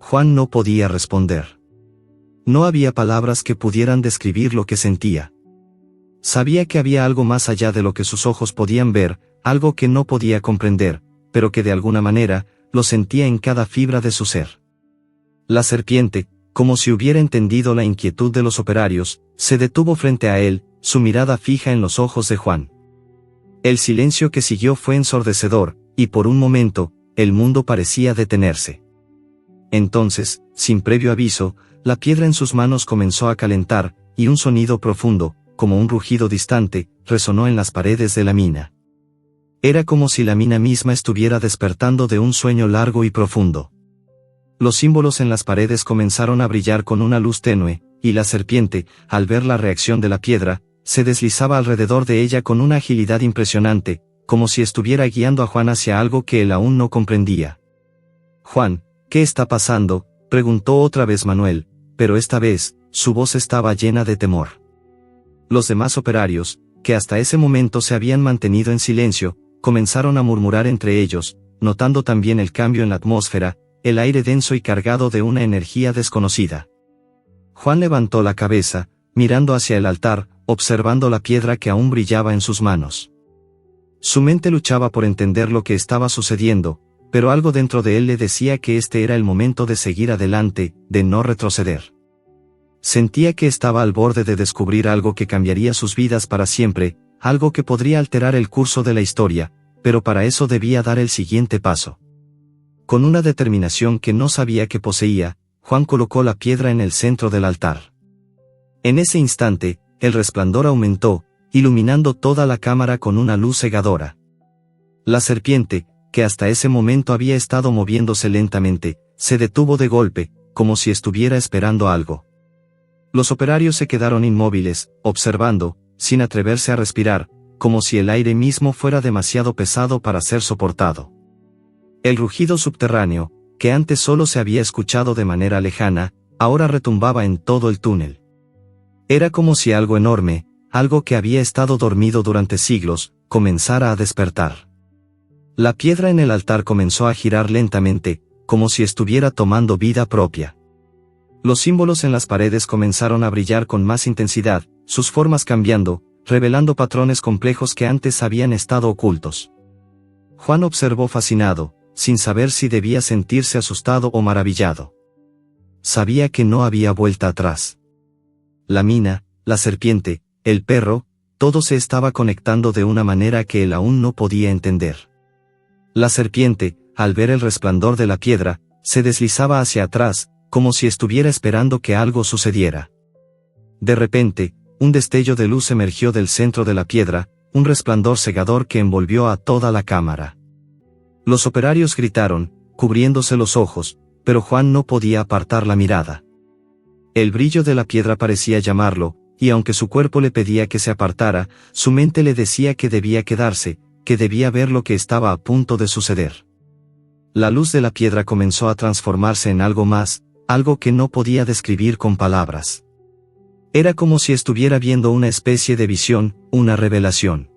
Juan no podía responder. No había palabras que pudieran describir lo que sentía. Sabía que había algo más allá de lo que sus ojos podían ver, algo que no podía comprender, pero que de alguna manera, lo sentía en cada fibra de su ser. La serpiente, como si hubiera entendido la inquietud de los operarios, se detuvo frente a él, su mirada fija en los ojos de Juan. El silencio que siguió fue ensordecedor, y por un momento, el mundo parecía detenerse. Entonces, sin previo aviso, la piedra en sus manos comenzó a calentar, y un sonido profundo, como un rugido distante, resonó en las paredes de la mina. Era como si la mina misma estuviera despertando de un sueño largo y profundo. Los símbolos en las paredes comenzaron a brillar con una luz tenue, y la serpiente, al ver la reacción de la piedra, se deslizaba alrededor de ella con una agilidad impresionante, como si estuviera guiando a Juan hacia algo que él aún no comprendía. «Juan, ¿qué está pasando?», preguntó otra vez Manuel, pero esta vez, su voz estaba llena de temor. Los demás operarios, que hasta ese momento se habían mantenido en silencio, comenzaron a murmurar entre ellos, notando también el cambio en la atmósfera, el aire denso y cargado de una energía desconocida. Juan levantó la cabeza, mirando hacia el altar, observando la piedra que aún brillaba en sus manos. Su mente luchaba por entender lo que estaba sucediendo, pero algo dentro de él le decía que este era el momento de seguir adelante, de no retroceder. Sentía que estaba al borde de descubrir algo que cambiaría sus vidas para siempre, algo que podría alterar el curso de la historia, pero para eso debía dar el siguiente paso. Con una determinación que no sabía que poseía, Juan colocó la piedra en el centro del altar. En ese instante, el resplandor aumentó, iluminando toda la cámara con una luz cegadora. La serpiente, que hasta ese momento había estado moviéndose lentamente, se detuvo de golpe, como si estuviera esperando algo. Los operarios se quedaron inmóviles, observando, sin atreverse a respirar, como si el aire mismo fuera demasiado pesado para ser soportado. El rugido subterráneo, que antes solo se había escuchado de manera lejana, ahora retumbaba en todo el túnel. Era como si algo enorme, algo que había estado dormido durante siglos, comenzara a despertar. La piedra en el altar comenzó a girar lentamente, como si estuviera tomando vida propia. Los símbolos en las paredes comenzaron a brillar con más intensidad, sus formas cambiando, revelando patrones complejos que antes habían estado ocultos. Juan observó fascinado, sin saber si debía sentirse asustado o maravillado. Sabía que no había vuelta atrás. La mina, la serpiente, el perro, todo se estaba conectando de una manera que él aún no podía entender. La serpiente, al ver el resplandor de la piedra, se deslizaba hacia atrás, como si estuviera esperando que algo sucediera. De repente, un destello de luz emergió del centro de la piedra, un resplandor cegador que envolvió a toda la cámara. Los operarios gritaron, cubriéndose los ojos, pero Juan no podía apartar la mirada. El brillo de la piedra parecía llamarlo, y aunque su cuerpo le pedía que se apartara, su mente le decía que debía quedarse, que debía ver lo que estaba a punto de suceder. La luz de la piedra comenzó a transformarse en algo más, algo que no podía describir con palabras. Era como si estuviera viendo una especie de visión, una revelación.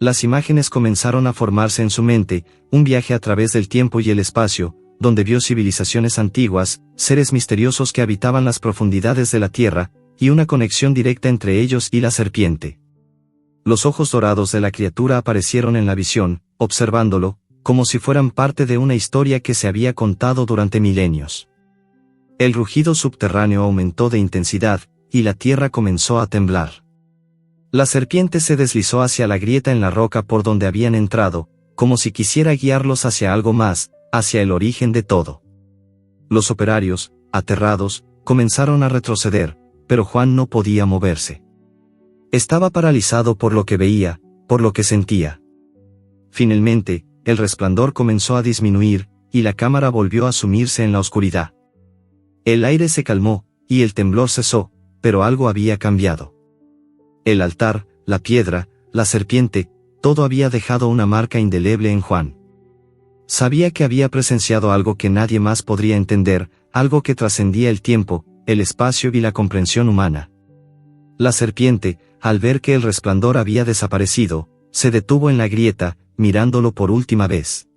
Las imágenes comenzaron a formarse en su mente, un viaje a través del tiempo y el espacio, donde vio civilizaciones antiguas, seres misteriosos que habitaban las profundidades de la tierra, y una conexión directa entre ellos y la serpiente. Los ojos dorados de la criatura aparecieron en la visión, observándolo, como si fueran parte de una historia que se había contado durante milenios. El rugido subterráneo aumentó de intensidad, y la tierra comenzó a temblar. La serpiente se deslizó hacia la grieta en la roca por donde habían entrado, como si quisiera guiarlos hacia algo más, hacia el origen de todo. Los operarios, aterrados, comenzaron a retroceder, pero Juan no podía moverse. Estaba paralizado por lo que veía, por lo que sentía. Finalmente, el resplandor comenzó a disminuir, y la cámara volvió a sumirse en la oscuridad. El aire se calmó, y el temblor cesó, pero algo había cambiado. El altar, la piedra, la serpiente, todo había dejado una marca indeleble en Juan. Sabía que había presenciado algo que nadie más podría entender, algo que trascendía el tiempo, el espacio y la comprensión humana. La serpiente, al ver que el resplandor había desaparecido, se detuvo en la grieta, mirándolo por última vez.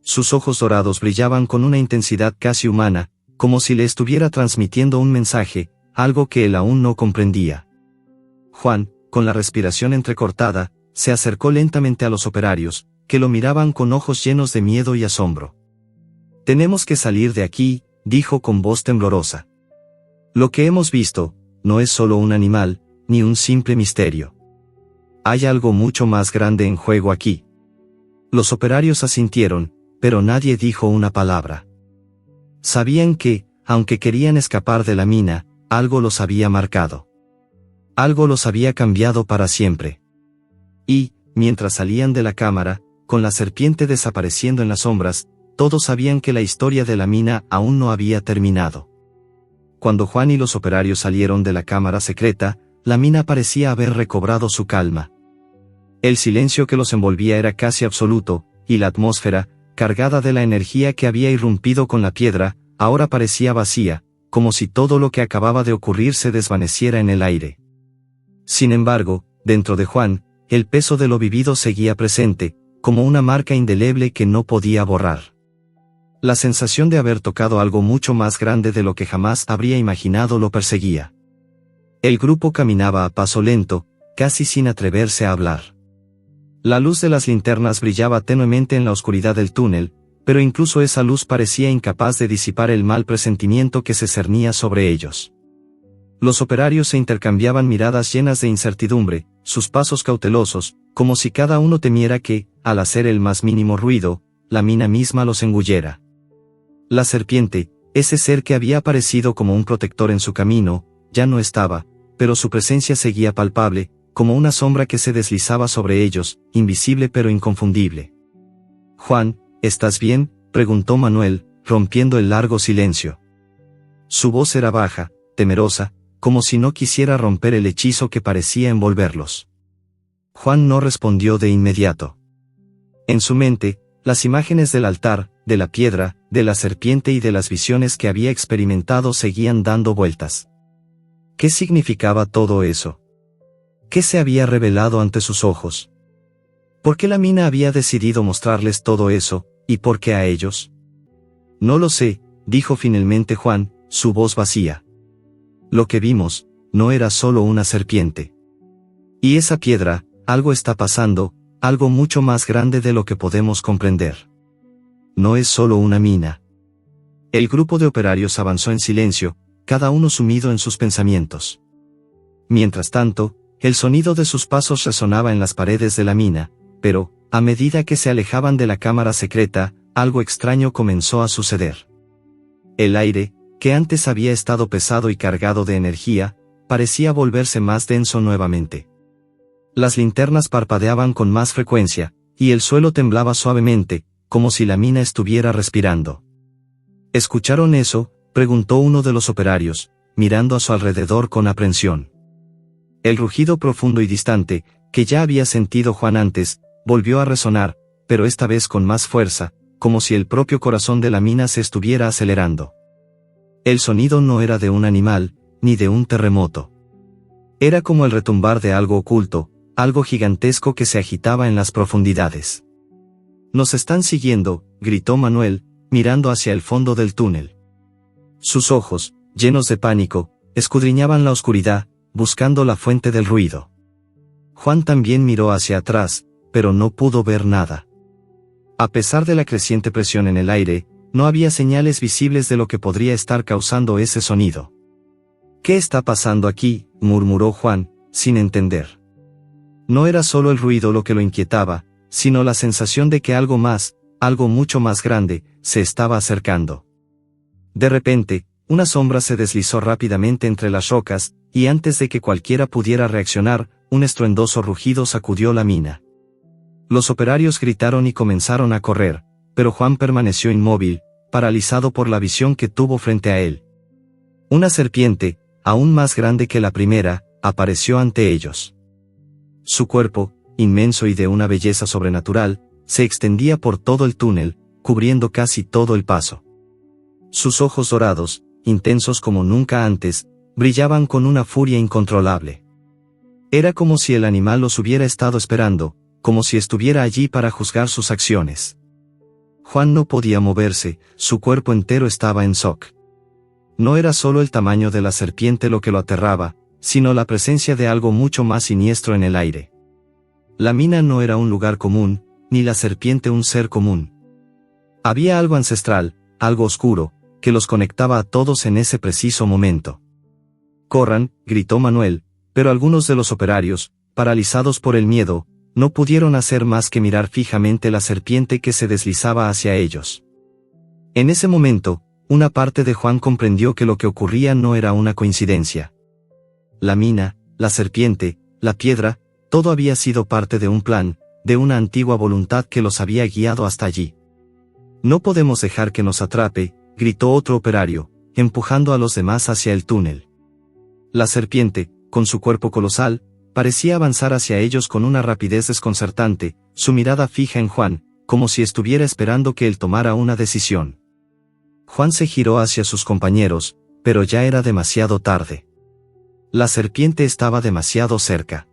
Sus ojos dorados brillaban con una intensidad casi humana, como si le estuviera transmitiendo un mensaje, algo que él aún no comprendía. Juan, con la respiración entrecortada, se acercó lentamente a los operarios, que lo miraban con ojos llenos de miedo y asombro. «Tenemos que salir de aquí», dijo con voz temblorosa. «Lo que hemos visto, no es solo un animal, ni un simple misterio. Hay algo mucho más grande en juego aquí». Los operarios asintieron, pero nadie dijo una palabra. Sabían que, aunque querían escapar de la mina, algo los había marcado. Algo los había cambiado para siempre. Y, mientras salían de la cámara, con la serpiente desapareciendo en las sombras, todos sabían que la historia de la mina aún no había terminado. Cuando Juan y los operarios salieron de la cámara secreta, la mina parecía haber recobrado su calma. El silencio que los envolvía era casi absoluto, y la atmósfera, cargada de la energía que había irrumpido con la piedra, ahora parecía vacía, como si todo lo que acababa de ocurrir se desvaneciera en el aire. Sin embargo, dentro de Juan, el peso de lo vivido seguía presente, como una marca indeleble que no podía borrar. La sensación de haber tocado algo mucho más grande de lo que jamás habría imaginado lo perseguía. El grupo caminaba a paso lento, casi sin atreverse a hablar. La luz de las linternas brillaba tenuemente en la oscuridad del túnel, pero incluso esa luz parecía incapaz de disipar el mal presentimiento que se cernía sobre ellos. Los operarios se intercambiaban miradas llenas de incertidumbre, sus pasos cautelosos, como si cada uno temiera que, al hacer el más mínimo ruido, la mina misma los engullera. La serpiente, ese ser que había aparecido como un protector en su camino, ya no estaba, pero su presencia seguía palpable, como una sombra que se deslizaba sobre ellos, invisible pero inconfundible. «Juan, ¿estás bien?», preguntó Manuel, rompiendo el largo silencio. Su voz era baja, temerosa, como si no quisiera romper el hechizo que parecía envolverlos. Juan no respondió de inmediato. En su mente, las imágenes del altar, de la piedra, de la serpiente y de las visiones que había experimentado seguían dando vueltas. ¿Qué significaba todo eso? ¿Qué se había revelado ante sus ojos? ¿Por qué la mina había decidido mostrarles todo eso, y por qué a ellos? «No lo sé», dijo finalmente Juan, su voz vacía. «Lo que vimos, no era solo una serpiente. Y esa piedra, algo está pasando, algo mucho más grande de lo que podemos comprender. No es solo una mina». El grupo de operarios avanzó en silencio, cada uno sumido en sus pensamientos. Mientras tanto, el sonido de sus pasos resonaba en las paredes de la mina, pero, a medida que se alejaban de la cámara secreta, algo extraño comenzó a suceder. El aire, que antes había estado pesado y cargado de energía, parecía volverse más denso nuevamente. Las linternas parpadeaban con más frecuencia, y el suelo temblaba suavemente, como si la mina estuviera respirando. «¿Escucharon eso?», preguntó uno de los operarios, mirando a su alrededor con aprensión. El rugido profundo y distante, que ya había sentido Juan antes, volvió a resonar, pero esta vez con más fuerza, como si el propio corazón de la mina se estuviera acelerando. El sonido no era de un animal, ni de un terremoto. Era como el retumbar de algo oculto, algo gigantesco que se agitaba en las profundidades. «Nos están siguiendo», gritó Manuel, mirando hacia el fondo del túnel. Sus ojos, llenos de pánico, escudriñaban la oscuridad, buscando la fuente del ruido. Juan también miró hacia atrás, pero no pudo ver nada. A pesar de la creciente presión en el aire, no había señales visibles de lo que podría estar causando ese sonido. «¿Qué está pasando aquí?», murmuró Juan, sin entender. No era solo el ruido lo que lo inquietaba, sino la sensación de que algo más, algo mucho más grande, se estaba acercando. De repente, una sombra se deslizó rápidamente entre las rocas, y antes de que cualquiera pudiera reaccionar, un estruendoso rugido sacudió la mina. Los operarios gritaron y comenzaron a correr, pero Juan permaneció inmóvil, paralizado por la visión que tuvo frente a él. Una serpiente, aún más grande que la primera, apareció ante ellos. Su cuerpo, inmenso y de una belleza sobrenatural, se extendía por todo el túnel, cubriendo casi todo el paso. Sus ojos dorados, intensos como nunca antes, brillaban con una furia incontrolable. Era como si el animal los hubiera estado esperando, como si estuviera allí para juzgar sus acciones. Juan no podía moverse, su cuerpo entero estaba en shock. No era solo el tamaño de la serpiente lo que lo aterraba, sino la presencia de algo mucho más siniestro en el aire. La mina no era un lugar común, ni la serpiente un ser común. Había algo ancestral, algo oscuro, que los conectaba a todos en ese preciso momento. «Corran», gritó Manuel, pero algunos de los operarios, paralizados por el miedo, no pudieron hacer más que mirar fijamente la serpiente que se deslizaba hacia ellos. En ese momento, una parte de Juan comprendió que lo que ocurría no era una coincidencia. La mina, la serpiente, la piedra, todo había sido parte de un plan, de una antigua voluntad que los había guiado hasta allí. «No podemos dejar que nos atrape», gritó otro operario, empujando a los demás hacia el túnel. La serpiente, con su cuerpo colosal, parecía avanzar hacia ellos con una rapidez desconcertante, su mirada fija en Juan, como si estuviera esperando que él tomara una decisión. Juan se giró hacia sus compañeros, pero ya era demasiado tarde. La serpiente estaba demasiado cerca.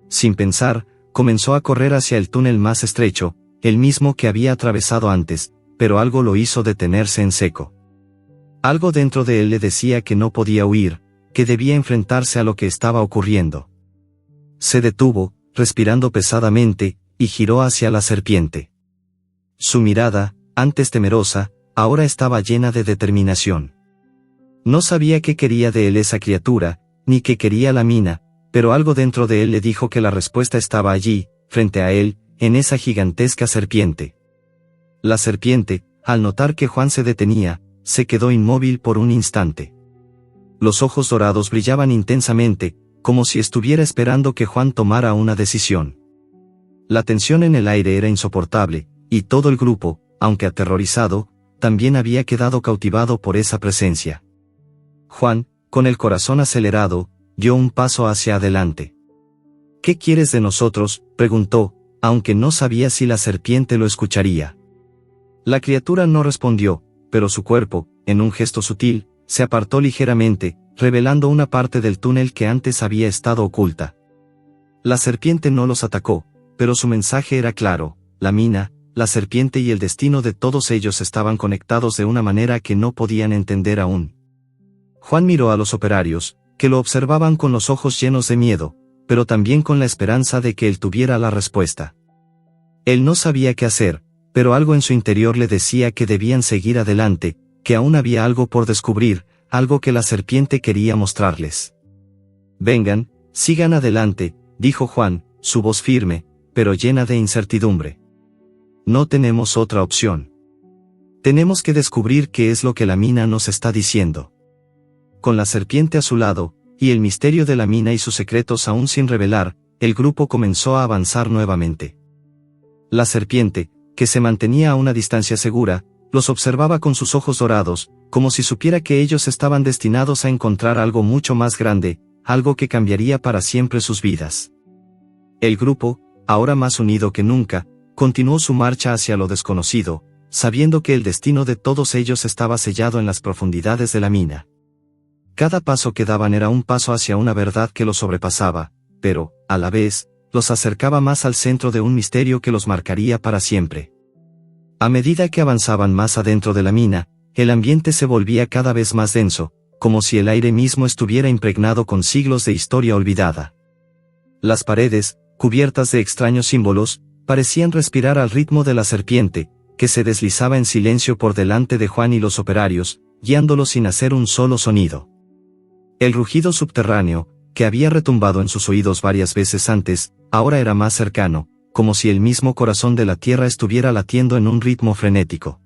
Sin pensar, comenzó a correr hacia el túnel más estrecho, el mismo que había atravesado antes, pero algo lo hizo detenerse en seco. Algo dentro de él le decía que no podía huir, que debía enfrentarse a lo que estaba ocurriendo. Se detuvo, respirando pesadamente, y giró hacia la serpiente. Su mirada, antes temerosa, ahora estaba llena de determinación. No sabía qué quería de él esa criatura, ni qué quería la mina, pero algo dentro de él le dijo que la respuesta estaba allí, frente a él, en esa gigantesca serpiente. La serpiente, al notar que Juan se detenía, se quedó inmóvil por un instante. Los ojos dorados brillaban intensamente, como si estuviera esperando que Juan tomara una decisión. La tensión en el aire era insoportable, y todo el grupo, aunque aterrorizado, también había quedado cautivado por esa presencia. Juan, con el corazón acelerado, dio un paso hacia adelante. «¿Qué quieres de nosotros?», preguntó, aunque no sabía si la serpiente lo escucharía. La criatura no respondió, pero su cuerpo, en un gesto sutil, se apartó ligeramente, revelando una parte del túnel que antes había estado oculta. La serpiente no los atacó, pero su mensaje era claro: la mina, la serpiente y el destino de todos ellos estaban conectados de una manera que no podían entender aún. Juan miró a los operarios, que lo observaban con los ojos llenos de miedo, pero también con la esperanza de que él tuviera la respuesta. Él no sabía qué hacer, pero algo en su interior le decía que debían seguir adelante, que aún había algo por descubrir, algo que la serpiente quería mostrarles. «Vengan, sigan adelante», dijo Juan, su voz firme, pero llena de incertidumbre. «No tenemos otra opción. Tenemos que descubrir qué es lo que la mina nos está diciendo». Con la serpiente a su lado, y el misterio de la mina y sus secretos aún sin revelar, el grupo comenzó a avanzar nuevamente. La serpiente, que se mantenía a una distancia segura, los observaba con sus ojos dorados, como si supiera que ellos estaban destinados a encontrar algo mucho más grande, algo que cambiaría para siempre sus vidas. El grupo, ahora más unido que nunca, continuó su marcha hacia lo desconocido, sabiendo que el destino de todos ellos estaba sellado en las profundidades de la mina. Cada paso que daban era un paso hacia una verdad que los sobrepasaba, pero, a la vez, los acercaba más al centro de un misterio que los marcaría para siempre. A medida que avanzaban más adentro de la mina, el ambiente se volvía cada vez más denso, como si el aire mismo estuviera impregnado con siglos de historia olvidada. Las paredes, cubiertas de extraños símbolos, parecían respirar al ritmo de la serpiente, que se deslizaba en silencio por delante de Juan y los operarios, guiándolos sin hacer un solo sonido. El rugido subterráneo, que había retumbado en sus oídos varias veces antes, ahora era más cercano, como si el mismo corazón de la tierra estuviera latiendo en un ritmo frenético.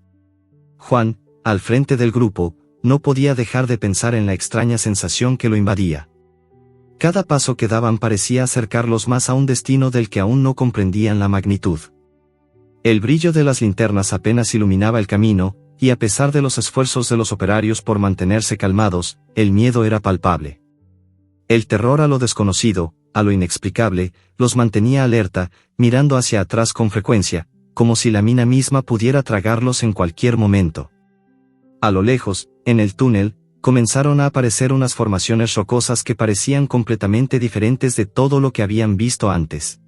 Juan, al frente del grupo, no podía dejar de pensar en la extraña sensación que lo invadía. Cada paso que daban parecía acercarlos más a un destino del que aún no comprendían la magnitud. El brillo de las linternas apenas iluminaba el camino, y a pesar de los esfuerzos de los operarios por mantenerse calmados, el miedo era palpable. El terror a lo desconocido, a lo inexplicable, los mantenía alerta, mirando hacia atrás con frecuencia, como si la mina misma pudiera tragarlos en cualquier momento. A lo lejos, en el túnel, comenzaron a aparecer unas formaciones rocosas que parecían completamente diferentes de todo lo que habían visto antes.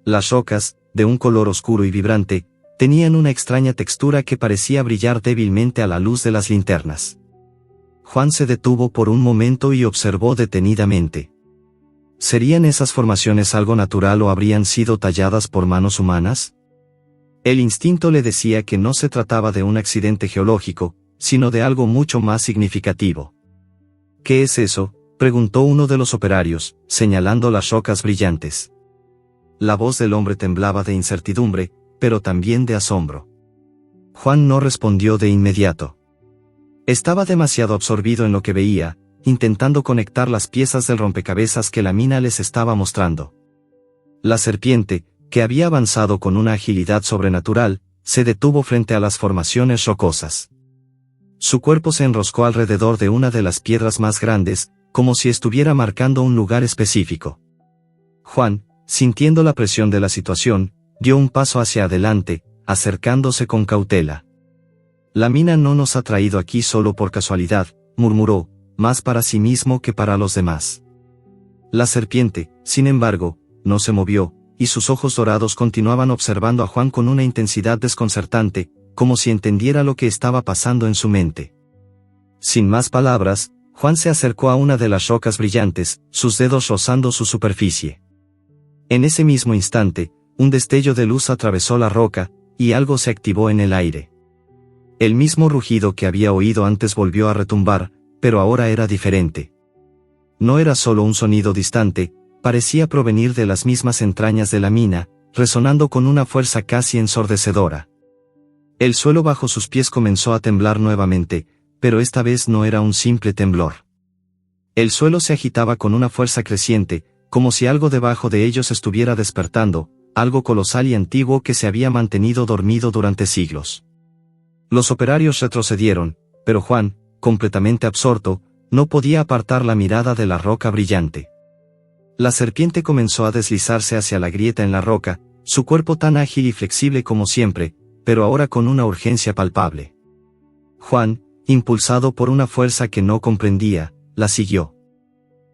Las rocas, de un color oscuro y vibrante, tenían una extraña textura que parecía brillar débilmente a la luz de las linternas. Juan se detuvo por un momento y observó detenidamente. ¿Serían esas formaciones algo natural o habrían sido talladas por manos humanas? El instinto le decía que no se trataba de un accidente geológico, sino de algo mucho más significativo. ¿Qué es eso?, preguntó uno de los operarios, señalando las rocas brillantes. La voz del hombre temblaba de incertidumbre, pero también de asombro. Juan no respondió de inmediato. Estaba demasiado absorbido en lo que veía, intentando conectar las piezas del rompecabezas que la mina les estaba mostrando. La serpiente, que había avanzado con una agilidad sobrenatural, se detuvo frente a las formaciones rocosas. Su cuerpo se enroscó alrededor de una de las piedras más grandes, como si estuviera marcando un lugar específico. Juan, sintiendo la presión de la situación, dio un paso hacia adelante, acercándose con cautela. «La mina no nos ha traído aquí solo por casualidad», murmuró, más para sí mismo que para los demás. La serpiente, sin embargo, no se movió, y sus ojos dorados continuaban observando a Juan con una intensidad desconcertante, como si entendiera lo que estaba pasando en su mente. Sin más palabras, Juan se acercó a una de las rocas brillantes, sus dedos rozando su superficie. En ese mismo instante, un destello de luz atravesó la roca, y algo se activó en el aire. El mismo rugido que había oído antes volvió a retumbar, pero ahora era diferente. No era solo un sonido distante, parecía provenir de las mismas entrañas de la mina, resonando con una fuerza casi ensordecedora. El suelo bajo sus pies comenzó a temblar nuevamente, pero esta vez no era un simple temblor. El suelo se agitaba con una fuerza creciente, como si algo debajo de ellos estuviera despertando, algo colosal y antiguo que se había mantenido dormido durante siglos. Los operarios retrocedieron, pero Juan, completamente absorto, no podía apartar la mirada de la roca brillante. La serpiente comenzó a deslizarse hacia la grieta en la roca, su cuerpo tan ágil y flexible como siempre, pero ahora con una urgencia palpable. Juan, impulsado por una fuerza que no comprendía, la siguió.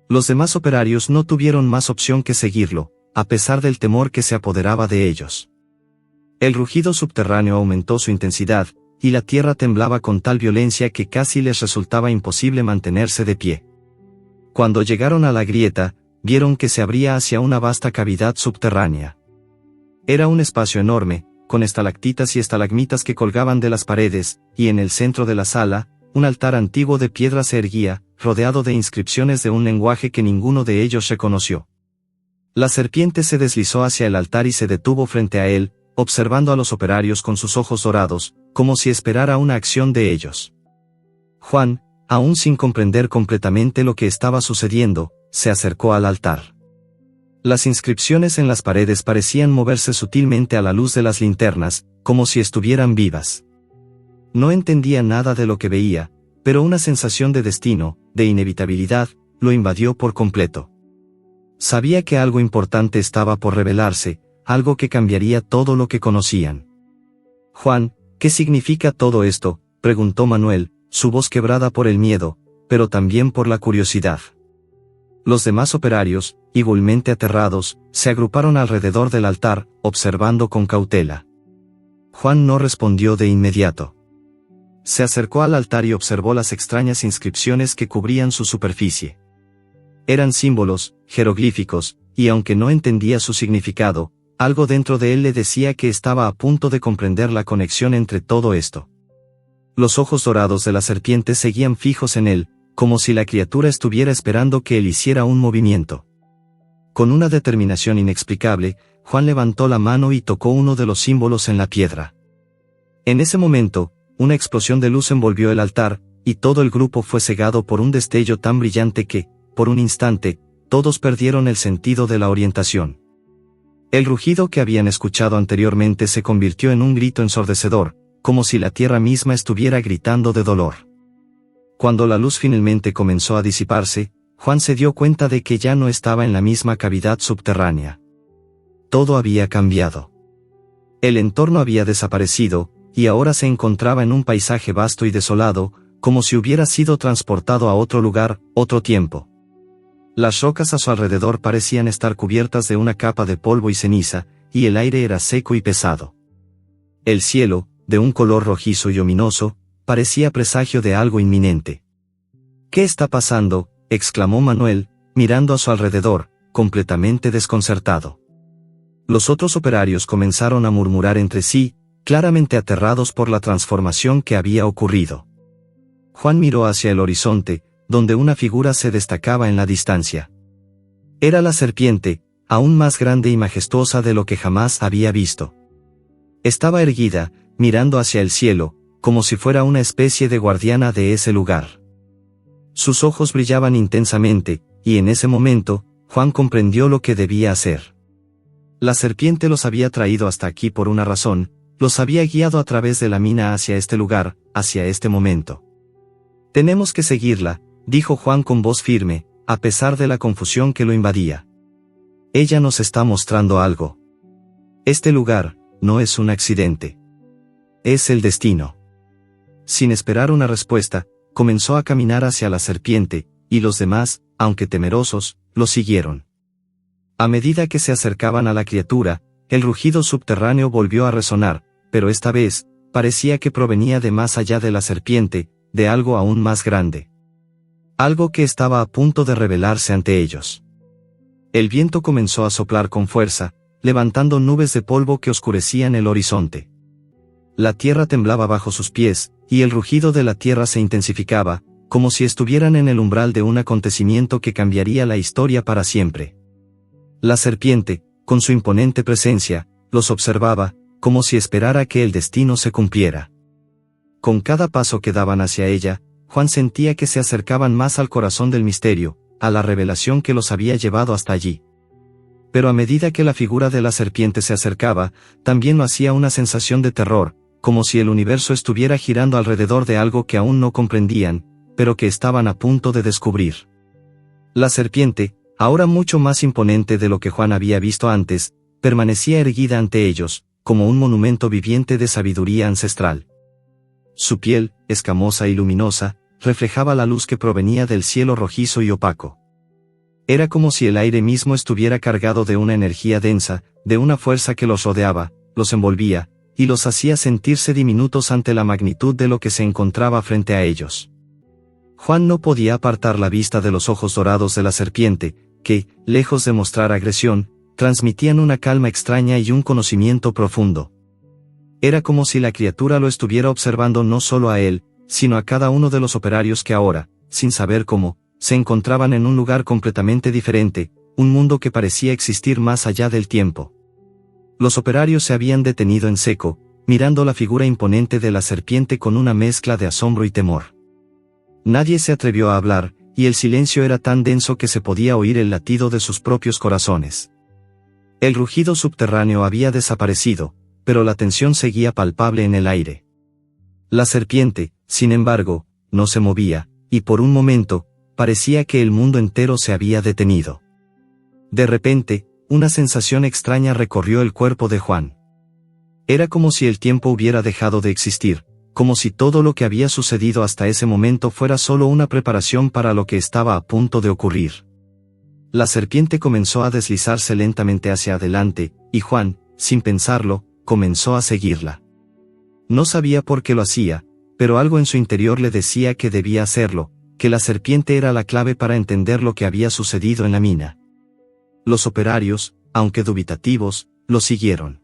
Los demás operarios no tuvieron más opción que seguirlo, a pesar del temor que se apoderaba de ellos. El rugido subterráneo aumentó su intensidad, y la tierra temblaba con tal violencia que casi les resultaba imposible mantenerse de pie. Cuando llegaron a la grieta, vieron que se abría hacia una vasta cavidad subterránea. Era un espacio enorme, con estalactitas y estalagmitas que colgaban de las paredes, y en el centro de la sala, un altar antiguo de piedra se erguía, rodeado de inscripciones de un lenguaje que ninguno de ellos reconoció. La serpiente se deslizó hacia el altar y se detuvo frente a él, observando a los operarios con sus ojos dorados, como si esperara una acción de ellos. Juan, aún sin comprender completamente lo que estaba sucediendo, se acercó al altar. Las inscripciones en las paredes parecían moverse sutilmente a la luz de las linternas, como si estuvieran vivas. No entendía nada de lo que veía, pero una sensación de destino, de inevitabilidad, lo invadió por completo. Sabía que algo importante estaba por revelarse, algo que cambiaría todo lo que conocían. «Juan, ¿qué significa todo esto?», preguntó Manuel, su voz quebrada por el miedo, pero también por la curiosidad. Los demás operarios, igualmente aterrados, se agruparon alrededor del altar, observando con cautela. Juan no respondió de inmediato. Se acercó al altar y observó las extrañas inscripciones que cubrían su superficie. Eran símbolos, jeroglíficos, y aunque no entendía su significado, algo dentro de él le decía que estaba a punto de comprender la conexión entre todo esto. Los ojos dorados de la serpiente seguían fijos en él, como si la criatura estuviera esperando que él hiciera un movimiento. Con una determinación inexplicable, Juan levantó la mano y tocó uno de los símbolos en la piedra. En ese momento, una explosión de luz envolvió el altar, y todo el grupo fue cegado por un destello tan brillante que, por un instante, todos perdieron el sentido de la orientación. El rugido que habían escuchado anteriormente se convirtió en un grito ensordecedor, como si la tierra misma estuviera gritando de dolor. Cuando la luz finalmente comenzó a disiparse, Juan se dio cuenta de que ya no estaba en la misma cavidad subterránea. Todo había cambiado. El entorno había desaparecido, y ahora se encontraba en un paisaje vasto y desolado, como si hubiera sido transportado a otro lugar, otro tiempo. Las rocas a su alrededor parecían estar cubiertas de una capa de polvo y ceniza, y el aire era seco y pesado. El cielo, de un color rojizo y ominoso, parecía presagio de algo inminente. «¿Qué está pasando?», exclamó Manuel, mirando a su alrededor, completamente desconcertado. Los otros operarios comenzaron a murmurar entre sí, claramente aterrados por la transformación que había ocurrido. Juan miró hacia el horizonte, donde una figura se destacaba en la distancia. Era la serpiente, aún más grande y majestuosa de lo que jamás había visto. Estaba erguida, mirando hacia el cielo, como si fuera una especie de guardiana de ese lugar. Sus ojos brillaban intensamente, y en ese momento, Juan comprendió lo que debía hacer. La serpiente los había traído hasta aquí por una razón, los había guiado a través de la mina hacia este lugar, hacia este momento. «Tenemos que seguirla», dijo Juan con voz firme, a pesar de la confusión que lo invadía. «Ella nos está mostrando algo. Este lugar, no es un accidente. Es el destino». Sin esperar una respuesta, comenzó a caminar hacia la serpiente, y los demás, aunque temerosos, lo siguieron. A medida que se acercaban a la criatura, el rugido subterráneo volvió a resonar, pero esta vez, parecía que provenía de más allá de la serpiente, de algo aún más grande. Algo que estaba a punto de revelarse ante ellos. El viento comenzó a soplar con fuerza, levantando nubes de polvo que oscurecían el horizonte. La tierra temblaba bajo sus pies, y el rugido de la tierra se intensificaba, como si estuvieran en el umbral de un acontecimiento que cambiaría la historia para siempre. La serpiente, con su imponente presencia, los observaba, como si esperara que el destino se cumpliera. Con cada paso que daban hacia ella, Juan sentía que se acercaban más al corazón del misterio, a la revelación que los había llevado hasta allí. Pero a medida que la figura de la serpiente se acercaba, también lo hacía una sensación de terror, como si el universo estuviera girando alrededor de algo que aún no comprendían, pero que estaban a punto de descubrir. La serpiente, ahora mucho más imponente de lo que Juan había visto antes, permanecía erguida ante ellos, como un monumento viviente de sabiduría ancestral. Su piel, escamosa y luminosa, reflejaba la luz que provenía del cielo rojizo y opaco. Era como si el aire mismo estuviera cargado de una energía densa, de una fuerza que los rodeaba, los envolvía, y los hacía sentirse diminutos ante la magnitud de lo que se encontraba frente a ellos. Juan no podía apartar la vista de los ojos dorados de la serpiente, que, lejos de mostrar agresión, transmitían una calma extraña y un conocimiento profundo. Era como si la criatura lo estuviera observando no solo a él, sino a cada uno de los operarios que ahora, sin saber cómo, se encontraban en un lugar completamente diferente, un mundo que parecía existir más allá del tiempo. Los operarios se habían detenido en seco, mirando la figura imponente de la serpiente con una mezcla de asombro y temor. Nadie se atrevió a hablar, y el silencio era tan denso que se podía oír el latido de sus propios corazones. El rugido subterráneo había desaparecido, pero la tensión seguía palpable en el aire. La serpiente, sin embargo, no se movía, y por un momento, parecía que el mundo entero se había detenido. De repente, una sensación extraña recorrió el cuerpo de Juan. Era como si el tiempo hubiera dejado de existir, como si todo lo que había sucedido hasta ese momento fuera solo una preparación para lo que estaba a punto de ocurrir. La serpiente comenzó a deslizarse lentamente hacia adelante, y Juan, sin pensarlo, comenzó a seguirla. No sabía por qué lo hacía, pero algo en su interior le decía que debía hacerlo, que la serpiente era la clave para entender lo que había sucedido en la mina. Los operarios, aunque dubitativos, lo siguieron.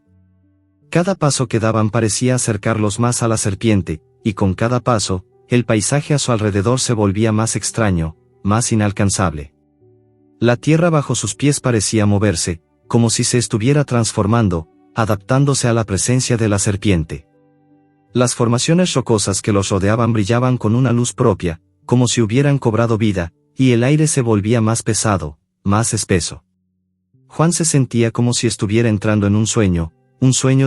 Cada paso que daban parecía acercarlos más a la serpiente, y con cada paso, el paisaje a su alrededor se volvía más extraño, más inalcanzable. La tierra bajo sus pies parecía moverse, como si se estuviera transformando, adaptándose a la presencia de la serpiente. Las formaciones rocosas que los rodeaban brillaban con una luz propia, como si hubieran cobrado vida, y el aire se volvía más pesado, más espeso. Juan se sentía como si estuviera entrando en un sueño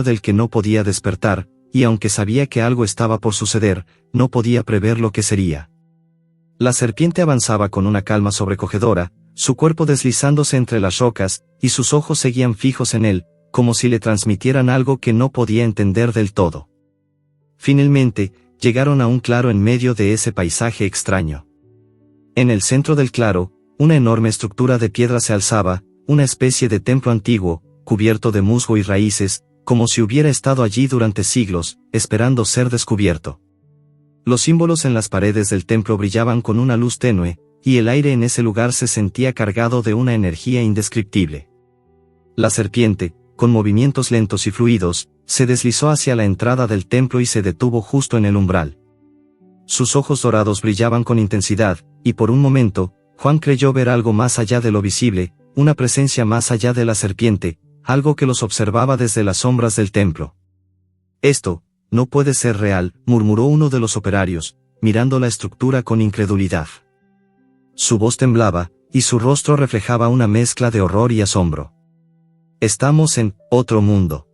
del que no podía despertar, y aunque sabía que algo estaba por suceder, no podía prever lo que sería. La serpiente avanzaba con una calma sobrecogedora, su cuerpo deslizándose entre las rocas, y sus ojos seguían fijos en él, como si le transmitieran algo que no podía entender del todo. Finalmente, llegaron a un claro en medio de ese paisaje extraño. En el centro del claro, una enorme estructura de piedra se alzaba, una especie de templo antiguo, cubierto de musgo y raíces, como si hubiera estado allí durante siglos, esperando ser descubierto. Los símbolos en las paredes del templo brillaban con una luz tenue, y el aire en ese lugar se sentía cargado de una energía indescriptible. La serpiente, con movimientos lentos y fluidos, se deslizó hacia la entrada del templo y se detuvo justo en el umbral. Sus ojos dorados brillaban con intensidad, y por un momento, Juan creyó ver algo más allá de lo visible, una presencia más allá de la serpiente, algo que los observaba desde las sombras del templo. «Esto no puede ser real», murmuró uno de los operarios, mirando la estructura con incredulidad. Su voz temblaba, y su rostro reflejaba una mezcla de horror y asombro. «Estamos en otro mundo».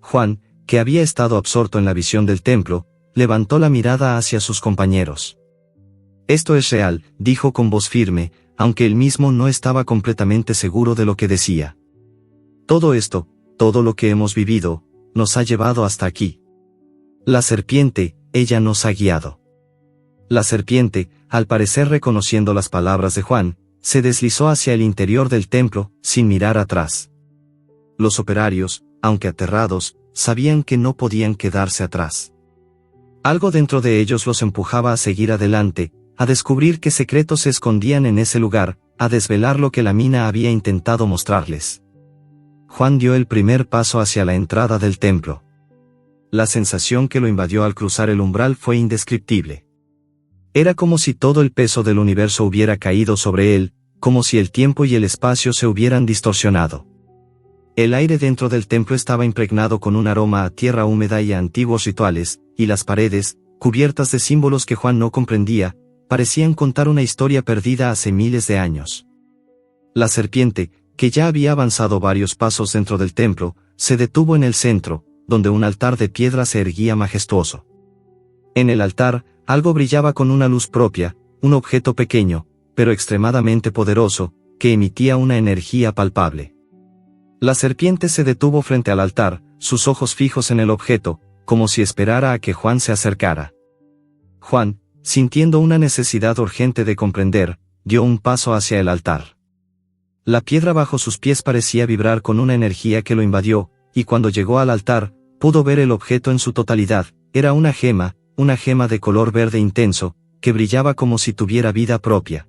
Juan, que había estado absorto en la visión del templo, levantó la mirada hacia sus compañeros. «Esto es real», dijo con voz firme, aunque él mismo no estaba completamente seguro de lo que decía. «Todo esto, todo lo que hemos vivido, nos ha llevado hasta aquí. La serpiente, ella nos ha guiado». La serpiente, al parecer reconociendo las palabras de Juan, se deslizó hacia el interior del templo, sin mirar atrás. Los operarios, aunque aterrados, sabían que no podían quedarse atrás. Algo dentro de ellos los empujaba a seguir adelante, a descubrir qué secretos se escondían en ese lugar, a desvelar lo que la mina había intentado mostrarles. Juan dio el primer paso hacia la entrada del templo. La sensación que lo invadió al cruzar el umbral fue indescriptible. Era como si todo el peso del universo hubiera caído sobre él, como si el tiempo y el espacio se hubieran distorsionado. El aire dentro del templo estaba impregnado con un aroma a tierra húmeda y a antiguos rituales, y las paredes, cubiertas de símbolos que Juan no comprendía, parecían contar una historia perdida hace miles de años. La serpiente, que ya había avanzado varios pasos dentro del templo, se detuvo en el centro, donde un altar de piedra se erguía majestuoso. En el altar, algo brillaba con una luz propia, un objeto pequeño, pero extremadamente poderoso, que emitía una energía palpable. La serpiente se detuvo frente al altar, sus ojos fijos en el objeto, como si esperara a que Juan se acercara. Juan, sintiendo una necesidad urgente de comprender, dio un paso hacia el altar. La piedra bajo sus pies parecía vibrar con una energía que lo invadió, y cuando llegó al altar, pudo ver el objeto en su totalidad. Era una gema de color verde intenso, que brillaba como si tuviera vida propia.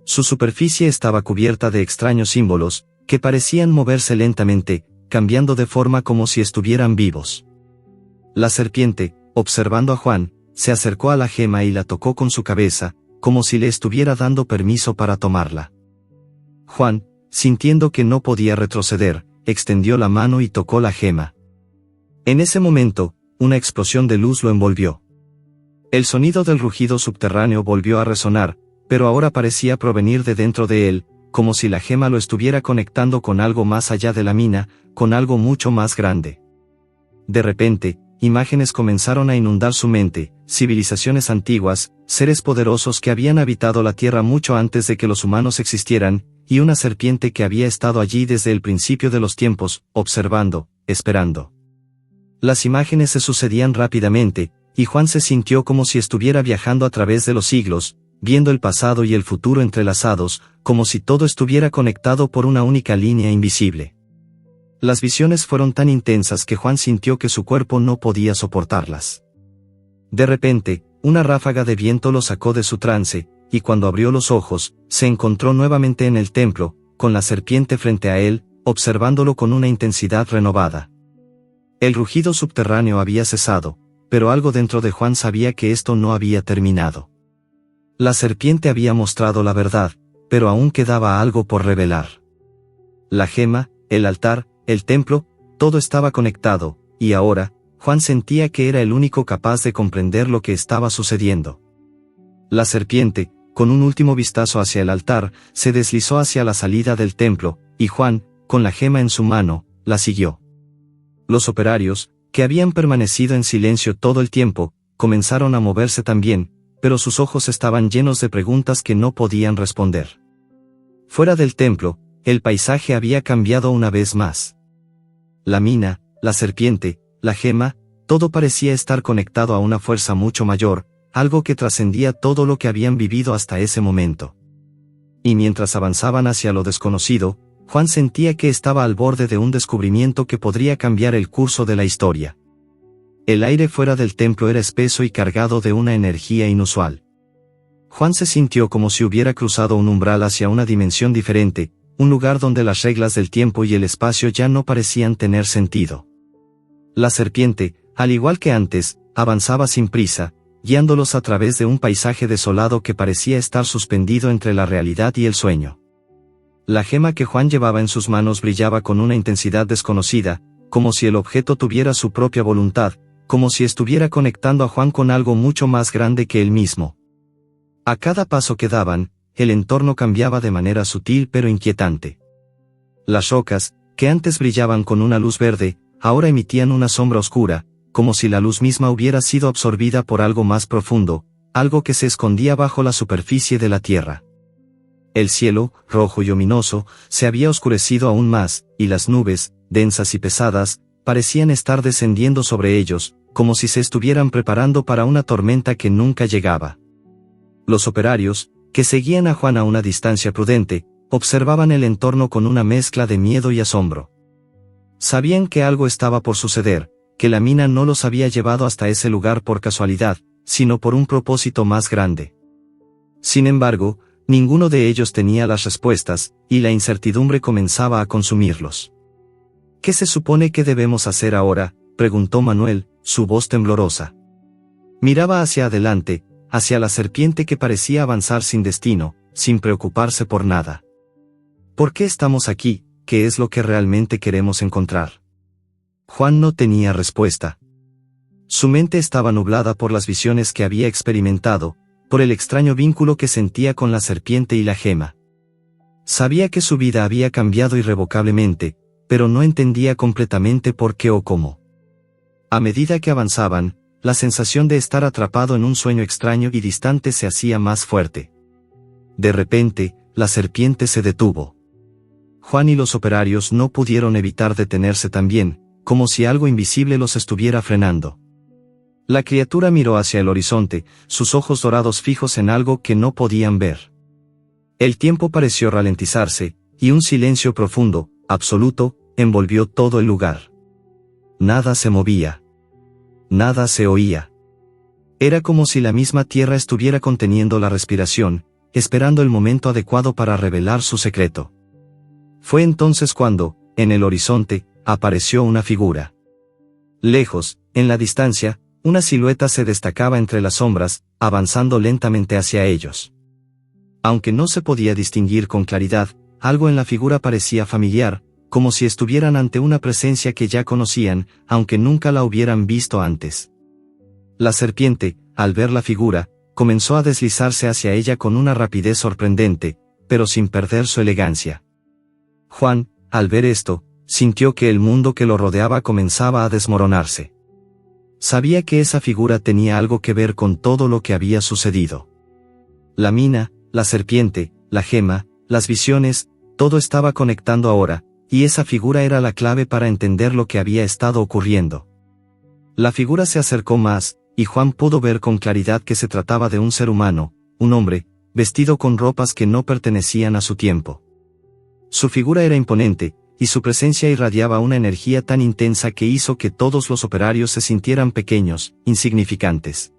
Su superficie estaba cubierta de extraños símbolos, que parecían moverse lentamente, cambiando de forma como si estuvieran vivos. La serpiente, observando a Juan, se acercó a la gema y la tocó con su cabeza, como si le estuviera dando permiso para tomarla. Juan, sintiendo que no podía retroceder, extendió la mano y tocó la gema. En ese momento, una explosión de luz lo envolvió. El sonido del rugido subterráneo volvió a resonar, pero ahora parecía provenir de dentro de él, como si la gema lo estuviera conectando con algo más allá de la mina, con algo mucho más grande. De repente, imágenes comenzaron a inundar su mente, civilizaciones antiguas, seres poderosos que habían habitado la tierra mucho antes de que los humanos existieran, y una serpiente que había estado allí desde el principio de los tiempos, observando, esperando. Las imágenes se sucedían rápidamente, y Juan se sintió como si estuviera viajando a través de los siglos, viendo el pasado y el futuro entrelazados, como si todo estuviera conectado por una única línea invisible. Las visiones fueron tan intensas que Juan sintió que su cuerpo no podía soportarlas. De repente, una ráfaga de viento lo sacó de su trance, y cuando abrió los ojos, se encontró nuevamente en el templo, con la serpiente frente a él, observándolo con una intensidad renovada. El rugido subterráneo había cesado, pero algo dentro de Juan sabía que esto no había terminado. La serpiente había mostrado la verdad, pero aún quedaba algo por revelar. La gema, el altar, el templo, todo estaba conectado, y ahora, Juan sentía que era el único capaz de comprender lo que estaba sucediendo. La serpiente, con un último vistazo hacia el altar, se deslizó hacia la salida del templo, y Juan, con la gema en su mano, la siguió. Los operarios, que habían permanecido en silencio todo el tiempo, comenzaron a moverse también, pero sus ojos estaban llenos de preguntas que no podían responder. Fuera del templo, el paisaje había cambiado una vez más. La mina, la serpiente, la gema, todo parecía estar conectado a una fuerza mucho mayor, algo que trascendía todo lo que habían vivido hasta ese momento. Y mientras avanzaban hacia lo desconocido, Juan sentía que estaba al borde de un descubrimiento que podría cambiar el curso de la historia. El aire fuera del templo era espeso y cargado de una energía inusual. Juan se sintió como si hubiera cruzado un umbral hacia una dimensión diferente, un lugar donde las reglas del tiempo y el espacio ya no parecían tener sentido. La serpiente, al igual que antes, avanzaba sin prisa, guiándolos a través de un paisaje desolado que parecía estar suspendido entre la realidad y el sueño. La gema que Juan llevaba en sus manos brillaba con una intensidad desconocida, como si el objeto tuviera su propia voluntad, como si estuviera conectando a Juan con algo mucho más grande que él mismo. A cada paso que daban, el entorno cambiaba de manera sutil pero inquietante. Las rocas, que antes brillaban con una luz verde, ahora emitían una sombra oscura, como si la luz misma hubiera sido absorbida por algo más profundo, algo que se escondía bajo la superficie de la tierra. El cielo, rojo y ominoso, se había oscurecido aún más, y las nubes, densas y pesadas, parecían estar descendiendo sobre ellos, como si se estuvieran preparando para una tormenta que nunca llegaba. Los operarios, que seguían a Juan a una distancia prudente, observaban el entorno con una mezcla de miedo y asombro. Sabían que algo estaba por suceder, que la mina no los había llevado hasta ese lugar por casualidad, sino por un propósito más grande. Sin embargo, ninguno de ellos tenía las respuestas, y la incertidumbre comenzaba a consumirlos. ¿Qué se supone que debemos hacer ahora?, preguntó Manuel, su voz temblorosa. Miraba hacia adelante, hacia la serpiente que parecía avanzar sin destino, sin preocuparse por nada. ¿Por qué estamos aquí? ¿Qué es lo que realmente queremos encontrar? Juan no tenía respuesta. Su mente estaba nublada por las visiones que había experimentado, por el extraño vínculo que sentía con la serpiente y la gema. Sabía que su vida había cambiado irrevocablemente, pero no entendía completamente por qué o cómo. A medida que avanzaban, la sensación de estar atrapado en un sueño extraño y distante se hacía más fuerte. De repente, la serpiente se detuvo. Juan y los operarios no pudieron evitar detenerse también, como si algo invisible los estuviera frenando. La criatura miró hacia el horizonte, sus ojos dorados fijos en algo que no podían ver. El tiempo pareció ralentizarse, y un silencio profundo, absoluto, envolvió todo el lugar. Nada se movía. Nada se oía. Era como si la misma tierra estuviera conteniendo la respiración, esperando el momento adecuado para revelar su secreto. Fue entonces cuando, en el horizonte, apareció una figura. Lejos, en la distancia, una silueta se destacaba entre las sombras, avanzando lentamente hacia ellos. Aunque no se podía distinguir con claridad, algo en la figura parecía familiar, como si estuvieran ante una presencia que ya conocían, aunque nunca la hubieran visto antes. La serpiente, al ver la figura, comenzó a deslizarse hacia ella con una rapidez sorprendente, pero sin perder su elegancia. Juan, al ver esto, sintió que el mundo que lo rodeaba comenzaba a desmoronarse. Sabía que esa figura tenía algo que ver con todo lo que había sucedido. La mina, la serpiente, la gema, las visiones, todo estaba conectando ahora, y esa figura era la clave para entender lo que había estado ocurriendo. La figura se acercó más, y Juan pudo ver con claridad que se trataba de un ser humano, un hombre, vestido con ropas que no pertenecían a su tiempo. Su figura era imponente, y su presencia irradiaba una energía tan intensa que hizo que todos los operarios se sintieran pequeños, insignificantes.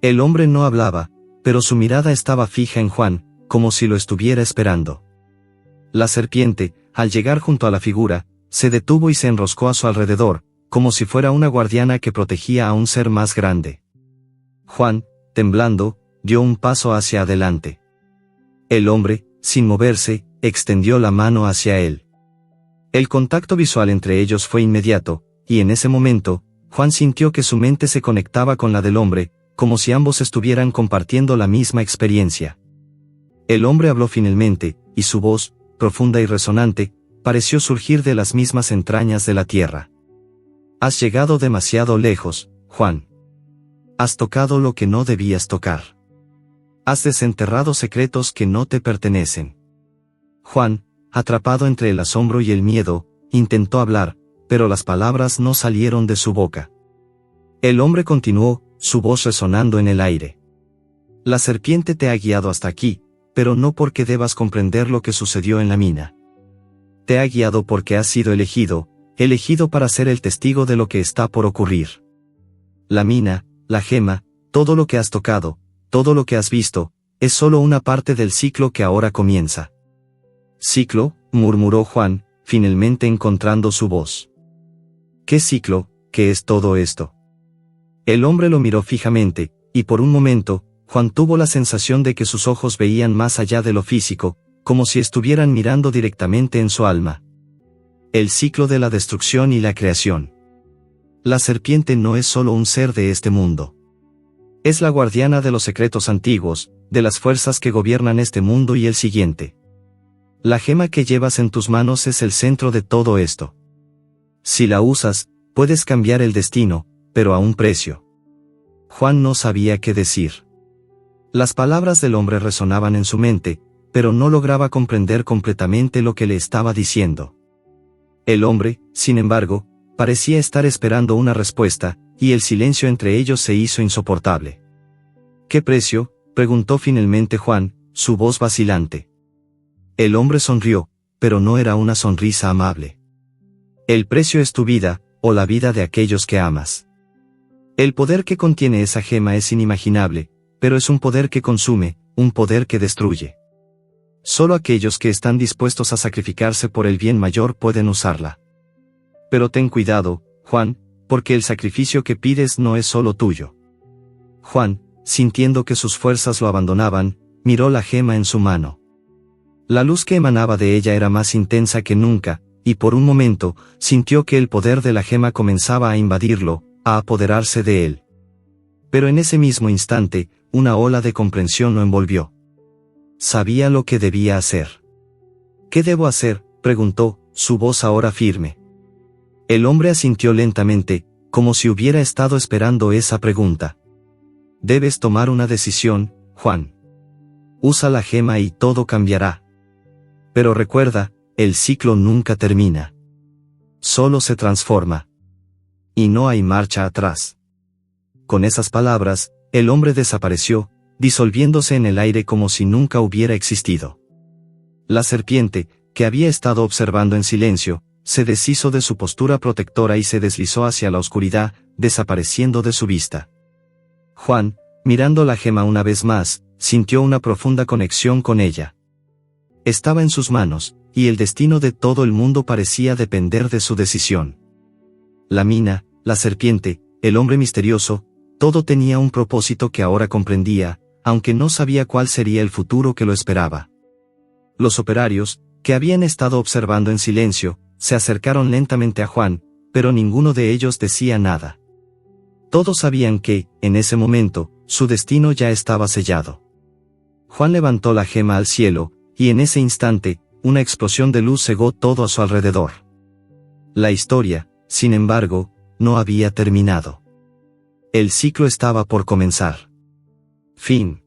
El hombre no hablaba, pero su mirada estaba fija en Juan, como si lo estuviera esperando. La serpiente, al llegar junto a la figura, se detuvo y se enroscó a su alrededor, como si fuera una guardiana que protegía a un ser más grande. Juan, temblando, dio un paso hacia adelante. El hombre, sin moverse, extendió la mano hacia él. El contacto visual entre ellos fue inmediato, y en ese momento, Juan sintió que su mente se conectaba con la del hombre, como si ambos estuvieran compartiendo la misma experiencia. El hombre habló finalmente, y su voz, profunda y resonante, pareció surgir de las mismas entrañas de la tierra. Has llegado demasiado lejos, Juan. Has tocado lo que no debías tocar. Has desenterrado secretos que no te pertenecen. Juan, atrapado entre el asombro y el miedo, intentó hablar, pero las palabras no salieron de su boca. El hombre continuó, su voz resonando en el aire. La serpiente te ha guiado hasta aquí, pero no porque debas comprender lo que sucedió en la mina. Te ha guiado porque has sido elegido para ser el testigo de lo que está por ocurrir. La mina, la gema, todo lo que has tocado, todo lo que has visto, es solo una parte del ciclo que ahora comienza. Ciclo, murmuró Juan, finalmente encontrando su voz. ¿Qué ciclo? ¿Qué es todo esto? El hombre lo miró fijamente, y por un momento, Juan tuvo la sensación de que sus ojos veían más allá de lo físico, como si estuvieran mirando directamente en su alma. El ciclo de la destrucción y la creación. La serpiente no es solo un ser de este mundo. Es la guardiana de los secretos antiguos, de las fuerzas que gobiernan este mundo y el siguiente. La gema que llevas en tus manos es el centro de todo esto. Si la usas, puedes cambiar el destino, pero a un precio. Juan no sabía qué decir. Las palabras del hombre resonaban en su mente, pero no lograba comprender completamente lo que le estaba diciendo. El hombre, sin embargo, parecía estar esperando una respuesta, y el silencio entre ellos se hizo insoportable. ¿Qué precio?, preguntó finalmente Juan, su voz vacilante. El hombre sonrió, pero no era una sonrisa amable. El precio es tu vida, o la vida de aquellos que amas. El poder que contiene esa gema es inimaginable, pero es un poder que consume, un poder que destruye. Solo aquellos que están dispuestos a sacrificarse por el bien mayor pueden usarla. Pero ten cuidado, Juan, porque el sacrificio que pides no es solo tuyo. Juan, sintiendo que sus fuerzas lo abandonaban, miró la gema en su mano. La luz que emanaba de ella era más intensa que nunca, y por un momento, sintió que el poder de la gema comenzaba a invadirlo, a apoderarse de él. Pero en ese mismo instante, una ola de comprensión lo envolvió. Sabía lo que debía hacer. ¿Qué debo hacer?, preguntó, su voz ahora firme. El hombre asintió lentamente, como si hubiera estado esperando esa pregunta. Debes tomar una decisión, Juan. Usa la gema y todo cambiará. Pero recuerda, el ciclo nunca termina. Solo se transforma. Y no hay marcha atrás. Con esas palabras, el hombre desapareció, disolviéndose en el aire como si nunca hubiera existido. La serpiente, que había estado observando en silencio, se deshizo de su postura protectora y se deslizó hacia la oscuridad, desapareciendo de su vista. Juan, mirando la gema una vez más, sintió una profunda conexión con ella. Estaba en sus manos, y el destino de todo el mundo parecía depender de su decisión. La mina, la serpiente, el hombre misterioso, todo tenía un propósito que ahora comprendía, aunque no sabía cuál sería el futuro que lo esperaba. Los operarios, que habían estado observando en silencio, se acercaron lentamente a Juan, pero ninguno de ellos decía nada. Todos sabían que, en ese momento, su destino ya estaba sellado. Juan levantó la gema al cielo, y en ese instante, una explosión de luz cegó todo a su alrededor. La historia, sin embargo, no había terminado. El ciclo estaba por comenzar. Fin.